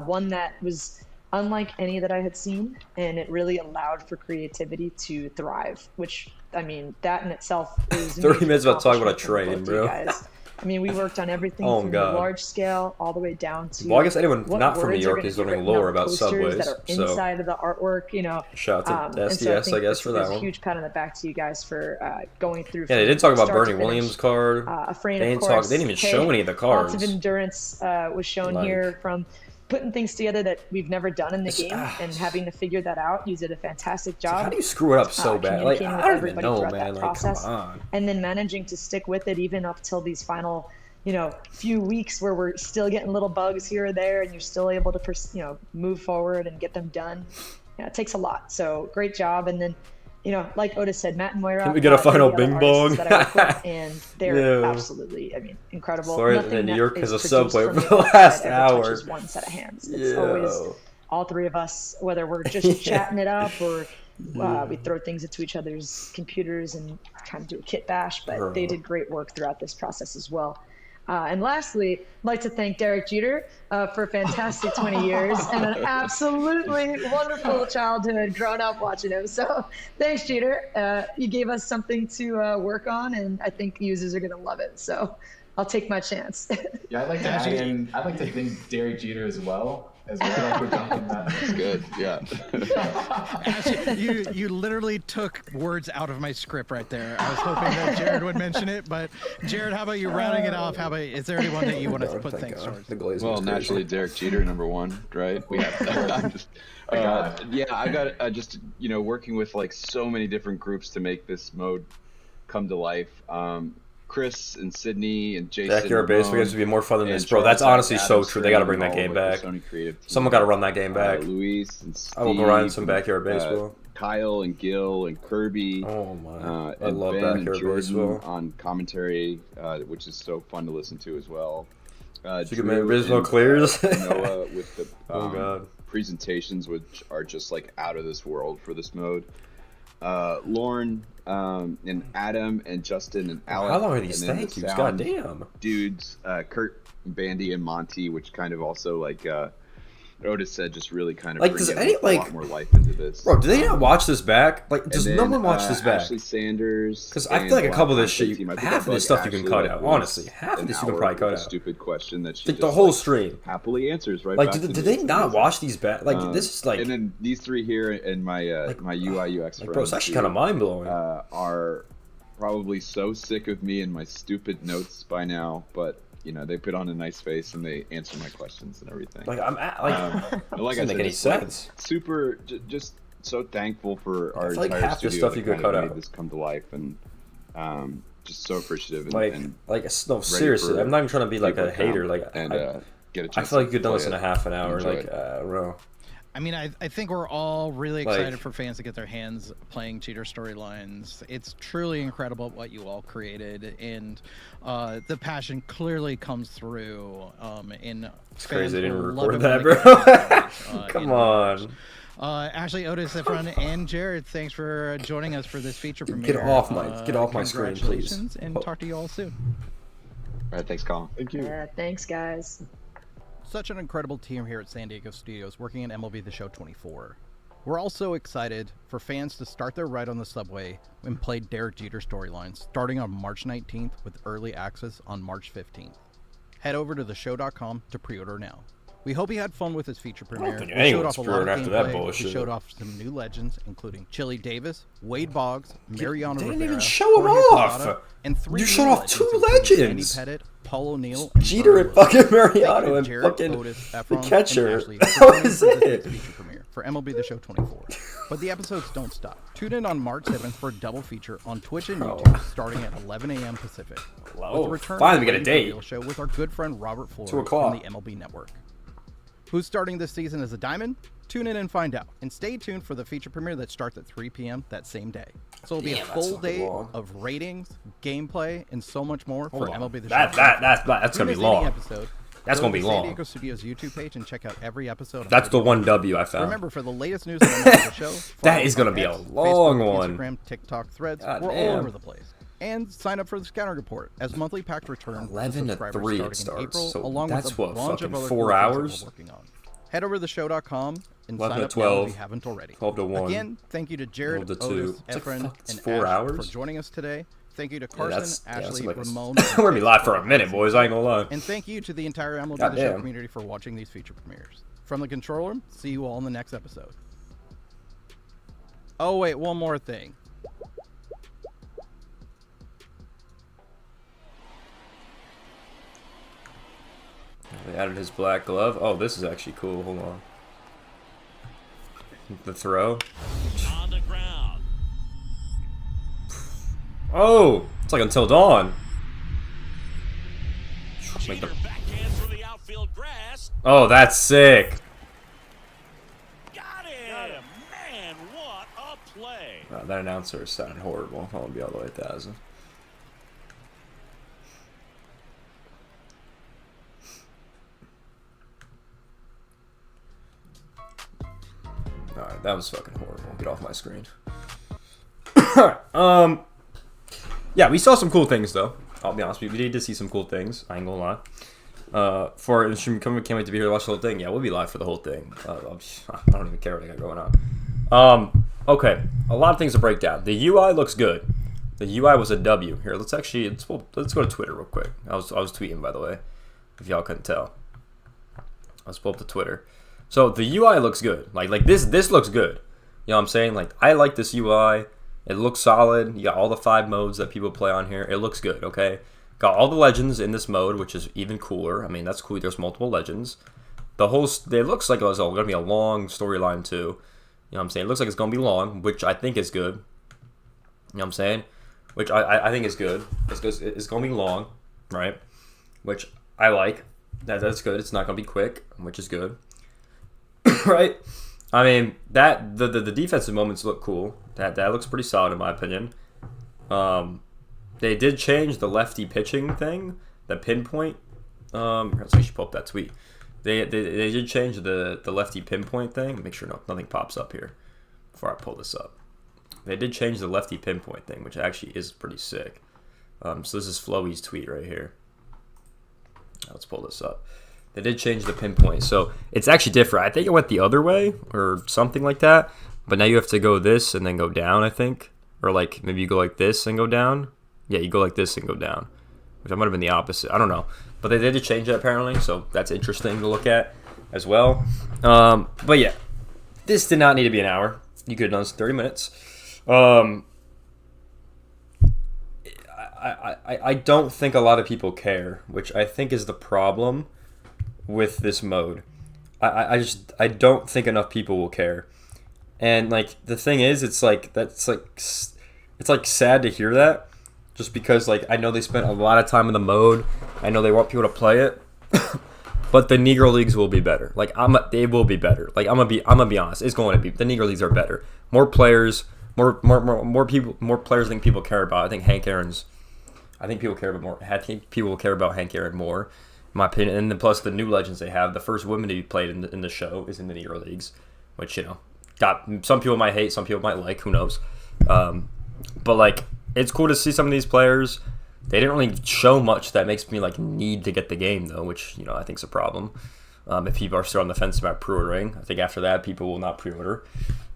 one that was unlike any that I had seen, and it really allowed for creativity to thrive, which, I mean, that in itself is 30 minutes about talking about a accomplishment for train, both bro. you guys. I mean, we worked on everything Oh, from God. the large scale all the way down to Well, I guess anyone what not from New words are York gonna is be learning written lore on about posters subways. that are So inside of the artwork, you know. shout out to And so SDS, I guess, for that there's one. a huge pat on the back to you guys for going through. Yeah, they from did talk about start to Bernie finish. Williams' card. A Fran, They of didn't course. they didn't even Hey, show any of the cards. Lots of endurance was shown Like- here from putting things together that we've never done in the game and having to figure that out. You did a fantastic job. How do you screw it up so bad? Like, communicating I with don't even everybody know, throughout man. that Like, come process, on. and then managing to stick with it even up till these final, you know, few weeks where we're still getting little bugs here or there, and you're still able to, move forward and get them done. Yeah, it takes a lot. So great job. And then, like Otis said, Matt and Moira. Can we get a final they're the bing other artists bong? that I work with, and they're Yeah. absolutely, incredible. Sorry Nothing that New that York is has a produced subway from for the the outside last ever hour. touches one set of hands. It's Yeah. always all three of us, whether we're just chatting it up or we throw things into each other's computers and kind of do a kit bash, but they did great work throughout this process as well. And lastly, I'd like to thank Derek Jeter for a fantastic 20 years and an absolutely wonderful childhood growing up watching him. So thanks, Jeter. You gave us something to work on, and I think users are going to love it. So I'll take my chance. Yeah, I'd like to add in, I'd like to thank Derek Jeter as well. That's good. Yeah. Actually, you literally took words out of my script right there. I was hoping that Jared would mention it, but Jared, how about you rounding it off? How about, is there anyone that you want to put thanks towards? Well, naturally, Derek Jeter, #1, right? We have. I'm just. Yeah, I got just working with like so many different groups to make this mode come to life. Chris and Sydney and Jason. Backyard Baseball games would be more fun than this, bro. That's honestly so true. They got to bring that game back. Someone got to run that game back. Luis and Steve, I will go run some Backyard Baseball. Kyle and Gil and Kirby. Oh my! I and love Ben Backyard and Jordan Baseball on commentary, which is so fun to listen to as well. Superman Baseball clears. Noah with the oh god presentations, which are just like out of this world for this mode. Lauren and Adam and Justin and Alex. How long are these thank yous? God damn. Dudes, Kurt, Bandy, and Monty, which kind of also like Otis said, just really kind of like bring does a any lot more life into this. Bro, do they not watch this back? Like, does no one watch this back? Ashley Sanders. Because I feel like a couple of this shit, half of this stuff you can cut out. Honestly, half of this you can probably cut out. Stupid question that she like the whole stream happily answers right. Like, back do they not watch these back? Like, this is like. And then these three here and my my UI UX friends, bro, it's actually kind of mind blowing. Are probably so sick of me and my stupid notes by now, but they put on a nice face and they answer my questions and everything. Like like doesn't make any sense. Super, just so thankful for our like entire half the studio stuff you that could kind of cut made out. this come to life, and just so appreciative. No, seriously, I'm not even trying to be like a hater. Like, and get a chance. I feel like you could done this in a half an hour. Enjoy Like, I don't know. I mean, I think we're all really excited for fans to get their hands playing Cheater storylines. It's truly incredible what you all created, and the passion clearly comes through. It's crazy I didn't record that, bro. Come on. Ashley, Otis, Efron, and Jared, thanks for joining us for this feature premiere. Get off my screen, please. And talk to you all soon. All right, thanks, Colin. Thank you. Yeah, thanks, guys. Such an incredible team here at San Diego Studios working in MLB The Show 24. We're also excited for fans to start their ride on the subway and play Derek Jeter storylines starting on March 19th with early access on March 15th. Head over to theshow.com to pre-order now. We hope he had fun with his feature premiere. think We showed anyone's off a lot of after that gameplay. bullshit. We showed off some new legends, including Chili Davis, Wade Boggs, Mariano They Rivera, didn't even show him Jorge off. Posada, and 3 You new showed off 2 including Andy legends. Pettit, Paul O'Neill, and Jeter Vernon and Williams. fucking Mariano Thank you to and Jared, fucking Otis, the Efron, catcher. and Ashley That for joining was us for this it. week's feature premiere for MLB The Show 24. But the episodes don't stop. Tune in on March 7th for a double feature on Twitch and YouTube starting at 11 a.m. Pacific. With the return Finally of we get a the date. Radio Show with our good friend Robert Flores 2 o'clock. from the MLB Network. Who's starting this season as a Diamond? Tune in and find out. And stay tuned for the feature premiere that starts at 3 p.m. that same day. So it'll be a full day of ratings, gameplay, and so much more for MLB The Show. That's going to be long. That's going to be San long. Diego Studios YouTube page and check out every episode. That's the one W I found. Remember, for the latest news on the show, That is going to be a long Facebook, one. Instagram, TikTok, Threads, God we're damn. all over the place. And sign up for the Scouting Report as monthly pack return. 11 to 3 it starting in starts. April, So along that's with a what, bunch fucking of other 4 cool things that hours? we're working on. Head over to theshow.com and 11 sign to up now if 12, you haven't already. 12 to 1. Again, thank you to Jared, 12 to 2. Otis, It's like, Efren, fuck, it's and 4 Ash hours? for joining us today. Thank you to Yeah, Carson, that's Ashley, like Ramon. We're going to be live for a minute, boys. I ain't going to lie. And thank you to the entire MLB The Show Goddamn. community for watching these feature premieres. From the control room, see you all in the next episode. Oh, wait, one more thing. They added his black glove. Oh, this is actually cool. Hold on. The throw. On the ground. Oh, it's like Until Dawn. Make the- Jeter backhands for the outfield grass. Oh, that's sick. Got him. Man, what a play. That announcer is sounding horrible. I want to be all the way 1,000. Alright, that was fucking horrible. Get off my screen. Yeah, we saw some cool things though. I'll be honest with you, we did see some cool things. I ain't gonna lie. For the stream coming, can't wait to be here to watch the whole thing. Yeah, we'll be live for the whole thing. I don't even care what I got going on. Okay, a lot of things to break down. The UI looks good. The UI was a W. Here, let's go to Twitter real quick. I was tweeting, by the way, if y'all couldn't tell. Let's pull up the Twitter. So the UI looks good. Like this looks good. You know what I'm saying? Like, I like this UI. It looks solid. You got all the 5 modes that people play on here. It looks good, okay? Got all the legends in this mode, which is even cooler. I mean, that's cool. There's multiple legends. It looks like it's going to be a long storyline too. You know what I'm saying? It looks like it's going to be long, which I think is good. You know what I'm saying? Which I think is good. It's going to be long, right? Which I like. That's good. It's not going to be quick, which is good. Right? I mean, the defensive moments look cool. That looks pretty solid in my opinion. They did change the lefty pitching thing, the pinpoint. So you should pull up that tweet. They did change the lefty pinpoint thing. Make sure nothing pops up here before I pull this up. They did change the lefty pinpoint thing, which actually is pretty sick. So this is Flowey's tweet right here. Let's pull this up. They did change the pinpoint, so it's actually different. I think it went the other way or something like that, but now you have to go this and then go down, I think. Or like maybe you go like this and go down. Yeah, you go like this and go down, which might have been the opposite. I don't know, but they did change it apparently, so that's interesting to look at as well. But yeah, this did not need to be an hour. You could have done this in 30 minutes. I don't think a lot of people care, which I think is the problem with this mode. I don't think enough people will care. And like the thing is, it's like sad to hear that, just because like I know they spent a lot of time in the mode. I know they want people to play it. But the Negro Leagues will be better. Like they will be better. Like I'm gonna be honest. It's going to be. The Negro Leagues are better. More players, more people, more players than people care about. I think people care about more. I think people will care about Hank Aaron more, in my opinion. And then plus the new legends they have. The first woman to be played in the show is in the Negro Leagues, which got some people might hate, some people might like. Who knows? But like it's cool to see some of these players. They didn't really show much that makes me like need to get the game though, which I think is a problem. If people are still on the fence about pre-ordering, I think after that people will not pre-order.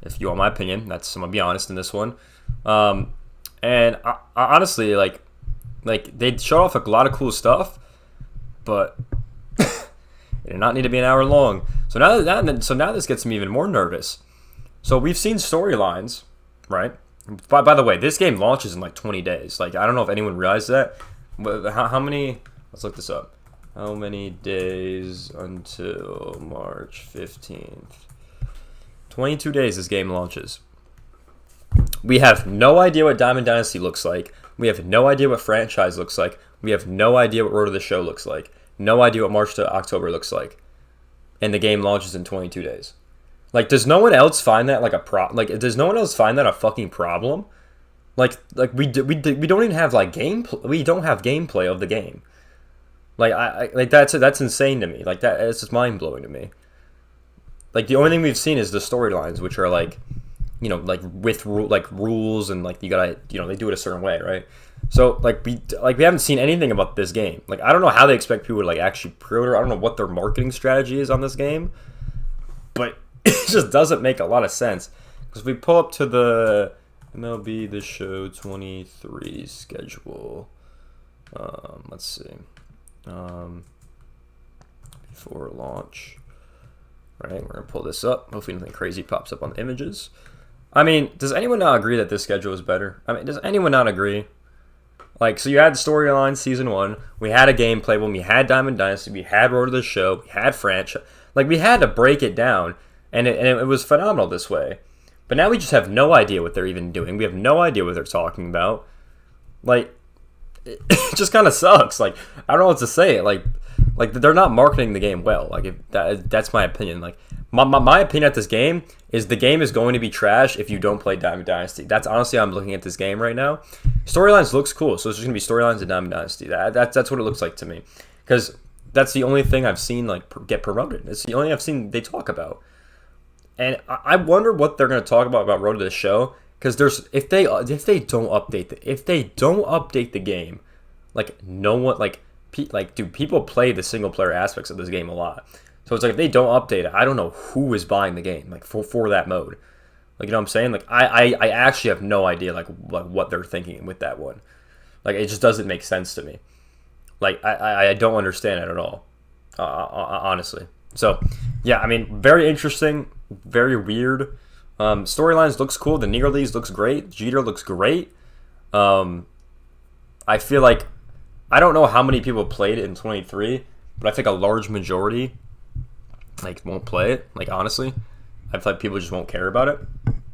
If you want my opinion, I'm gonna be honest in this one. And I honestly like they showed off a lot of cool stuff, but They did not need to be an hour long. So now this gets me even more nervous. So we've seen storylines, right? By the way, this game launches in like 20 days. Like, I don't know if anyone realized that. How many? Let's look this up. How many days until March 15th? 22 days this game launches. We have no idea what Diamond Dynasty looks like. We have no idea what franchise looks like. We have no idea what Road to the Show looks like. No idea what March to October looks like. And the game launches in 22 days. Like, does no one else find that like a does no one else find that a fucking problem? Like we don't even have like we don't have gameplay of the game. Like that's insane to me. Like it's just mind blowing to me. Like the only thing we've seen is the storylines, which are like, you know, like with rules and like you gotta, you know, they do it a certain way, right? So like we haven't seen anything about this game. Like I don't know how they expect people to like actually pre-order. I don't know what their marketing strategy is on this game, but it just doesn't make a lot of sense. Because if we pull up to the MLB The Show 23 schedule, let's see, before launch, right? We're gonna pull this up. Hopefully nothing crazy pops up on the images. I mean, does anyone not agree that this schedule is better? I mean, does anyone not agree? Like, so you had storyline season 1, we had a gameplay when we had Diamond Dynasty, we had Road to the Show, we had franchise. Like, we had to break it down, and it was phenomenal this way. But now we just have no idea what they're even doing. We have no idea what they're talking about. Like, it just kind of sucks. Like, I don't know what to say. Like they're not marketing the game well. Like, that's my opinion. Like, my opinion at this game is the game is going to be trash if you don't play Diamond Dynasty. That's honestly how I'm looking at this game right now. Storylines looks cool, so it's just gonna be storylines in Diamond Dynasty. That's what it looks like to me, because that's the only thing I've seen like get promoted. It's the only thing I've seen they talk about, and I wonder what they're gonna talk about Road to the Show. Because if they don't update the game, like no one do people play the single player aspects of this game a lot? So it's like if they don't update it, I don't know who is buying the game like for that mode. Like, you know what I'm saying? Like I actually have no idea like what they're thinking with that one. Like it just doesn't make sense to me. Like I don't understand it at all, honestly. So yeah, I mean, very interesting, very weird. Storylines looks cool. The Negro Leagues looks great. Jeter looks great. I feel like I don't know how many people played it in 23, but I think a large majority like won't play it. Like honestly, I feel like people just won't care about it.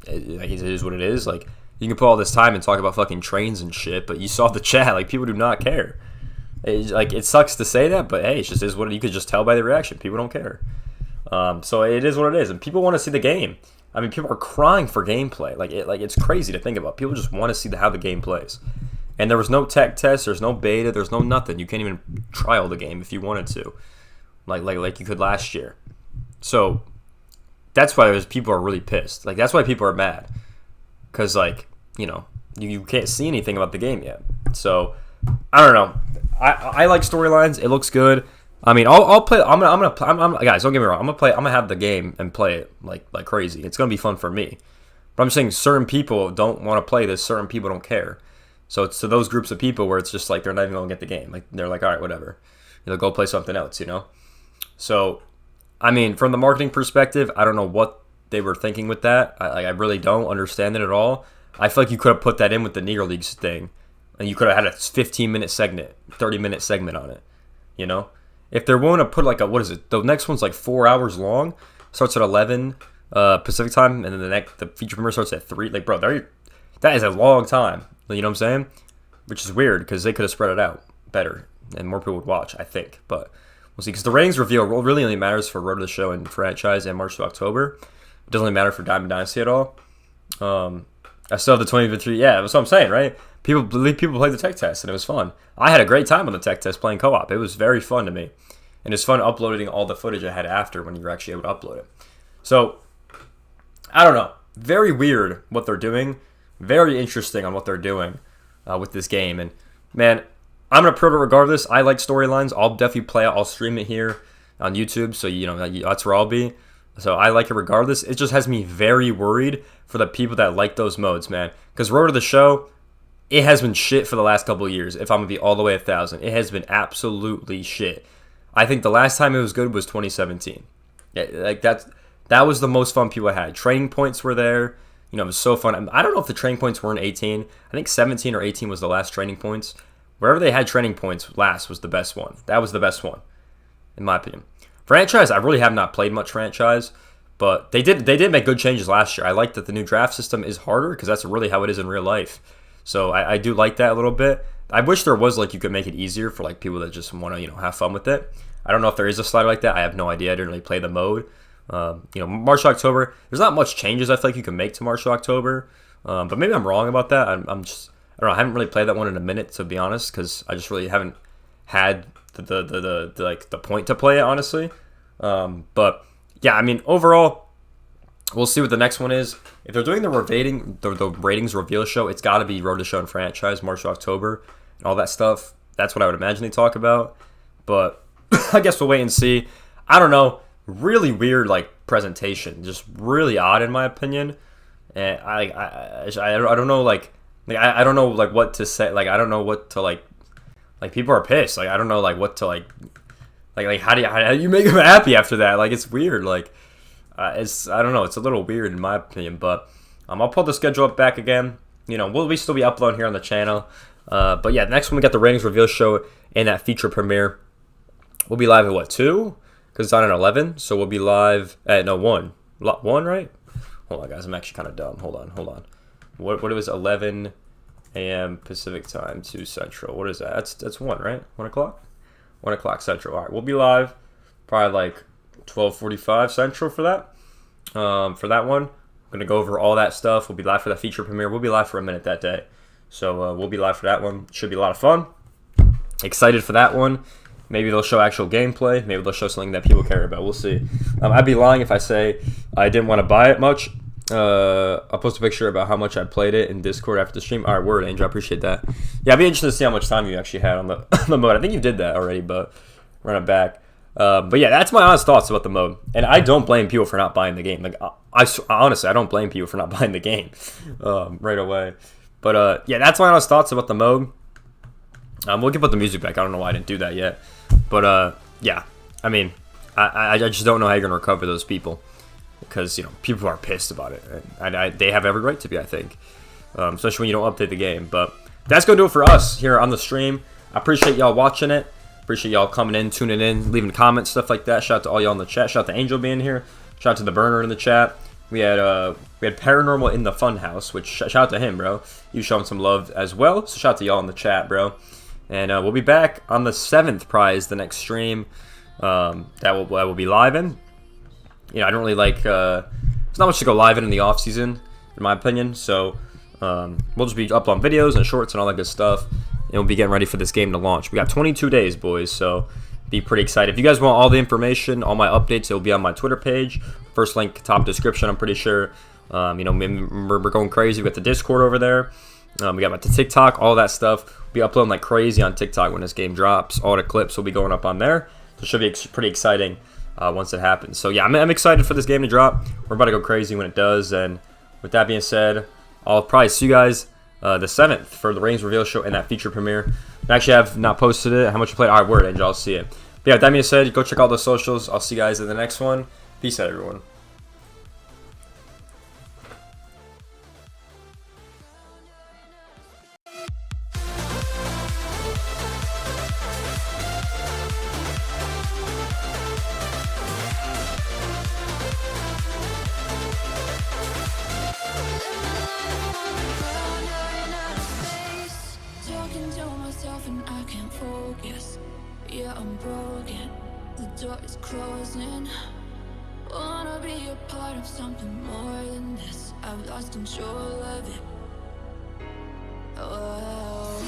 Like it is what it is. Like you can put all this time and talk about fucking trains and shit, but you saw the chat. Like people do not care. It sucks to say that, but hey, it just is what you could just tell by the reaction. People don't care. So it is what it is, and people want to see the game. I mean, people are crying for gameplay. Like it's crazy to think about. People just want to see how the game plays. And there was no tech test. There's no beta. There's no nothing. You can't even trial the game if you wanted to, like you could last year. So that's why people are really pissed. Like that's why people are mad, because like you can't see anything about the game yet. So I don't know. I like storylines. It looks good. I mean, I'll play. I'm guys, don't get me wrong. I'm gonna have the game and play it like crazy. It's gonna be fun for me. But I'm saying certain people don't want to play this. Certain people don't care. So it's to those groups of people where it's just like they're not even gonna get the game. Like they're like, all right, whatever. Go play something else. So, I mean, from the marketing perspective, I don't know what they were thinking with that. I really don't understand it at all. I feel like you could have put that in with the Negro Leagues thing, and you could have had a 15-minute segment, 30-minute segment on it. If they're willing to put like what is it? The next one's like 4 hours long. Starts at 11 Pacific time, and then the feature premiere starts at 3. Like, bro, that is a long time. You know what I'm saying? Which is weird because they could have spread it out better and more people would watch, I think. But we'll see. Because the ratings reveal really only matters for Road to the Show and franchise and March to October. It doesn't really matter for Diamond Dynasty at all. I still have the 2023. Yeah, that's what I'm saying, right? People played the tech test and it was fun. I had a great time on the tech test playing co-op. It was very fun to me. And it's fun uploading all the footage I had after when you were actually able to upload it. So, I don't know. Very weird what they're doing. Very interesting on what they're doing with this game. And, man, I'm going to pre-order regardless. I like storylines. I'll definitely play it. I'll stream it here on YouTube. So, that's where I'll be. So, I like it regardless. It just has me very worried for the people that like those modes, man. Because Road to the Show, it has been shit for the last couple of years. If I'm going to be all the way 1,000. It has been absolutely shit. I think the last time it was good was 2017. Yeah, like that was the most fun people had. Training points were there. You know, it was so fun. I don't know if the training points were in 18. I think 17 or 18 was the last training points. Wherever they had training points last was the best one. That was the best one, in my opinion. Franchise, I really have not played much franchise, but they did make good changes last year. I like that the new draft system is harder because that's really how it is in real life. So I do like that a little bit. I wish there was like you could make it easier for like people that just want to have fun with it. I don't know if there is a slider like that. I have no idea. I didn't really play the mode. March to October. There's not much changes I feel like you can make to March to October, but maybe I'm wrong about that. I don't know. I haven't really played that one in a minute, to be honest, because I just really haven't had the point to play it, honestly. But yeah, I mean, overall, we'll see what the next one is. If they're doing the ratings reveal show, it's got to be Road to Show and Franchise, March to October, and all that stuff. That's what I would imagine they talk about. But I guess we'll wait and see. I don't know. Really weird, like, presentation. Just really odd, in my opinion. And I don't know, like I don't know, like, what to say. Like, I don't know what to, like people are pissed. Like, I don't know, like, what to, like how do you make them happy after that? Like, it's weird. Like, I don't know. It's a little weird, in my opinion. But I'll pull the schedule up back again. We'll still be uploading here on the channel. But yeah, next one we got the ratings reveal show and that feature premiere. We'll be live at what, 2? Because it's on at 11, so we'll be live at 1. 1, right? Hold on, guys. I'm actually kind of dumb. Hold on. What it was, 11 a.m. Pacific time, 2 Central. What is that? That's 1, right? 1 o'clock? 1 o'clock Central. All right, we'll be live probably like 12:45 Central for that. For that one, I'm going to go over all that stuff. We'll be live for that feature premiere. We'll be live for a minute that day. So we'll be live for that one. Should be a lot of fun. Excited for that one. Maybe they'll show actual gameplay. Maybe they'll show something that people care about. We'll see. I'd be lying if I say I didn't want to buy it much. I'll post a picture about how much I played it in Discord after the stream. All right, word, Angel. I appreciate that. Yeah, I'd be interested to see how much time you actually had on the mode. I think you did that already, but run it back. But yeah, that's my honest thoughts about the mode. And I don't blame people for not buying the game. Like, honestly, I don't blame people for not buying the game right away. But yeah, that's my honest thoughts about the mode. We'll put the music back. I don't know why I didn't do that yet. But yeah, I mean, I just don't know how you're gonna recover those people, because people are pissed about it, and they have every right to be, I think, especially when you don't update the game. But that's gonna do it for us here on the stream. I appreciate y'all watching it. Appreciate y'all coming in, tuning in, leaving comments, stuff like that. Shout out to all y'all in the chat. Shout out to Angel being here. Shout out to the Burner in the chat. We had Paranormal in the Funhouse, which shout out to him, bro. You showing some love as well. So shout out to y'all in the chat, bro. And we'll be back on the 7th prize, the next stream that will be live in. I don't really like. There's not much to go live in the off season, in my opinion. So we'll just be uploading videos and shorts and all that good stuff, and we'll be getting ready for this game to launch. We got 22 days, boys. So be pretty excited. If you guys want all the information, all my updates, it'll be on my Twitter page. First link, top description. I'm pretty sure. We're going crazy. We got the Discord over there. We got the TikTok, all that stuff. We'll be uploading like crazy on TikTok when this game drops. All the clips will be going up on there. So it should be pretty exciting once it happens. So yeah, I'm excited for this game to drop. We're about to go crazy when it does. And with that being said, I'll probably see you guys the 7th for the ratings reveal show and that feature premiere. I actually have not posted it. How much you played? All right, word, Angel. I'll see it. But yeah, with that being said, go check out the socials. I'll see you guys in the next one. Peace out, everyone. And I can't focus. Yeah, I'm broken. The door is closing. Wanna be a part of something more than this. I've lost control of it. Oh.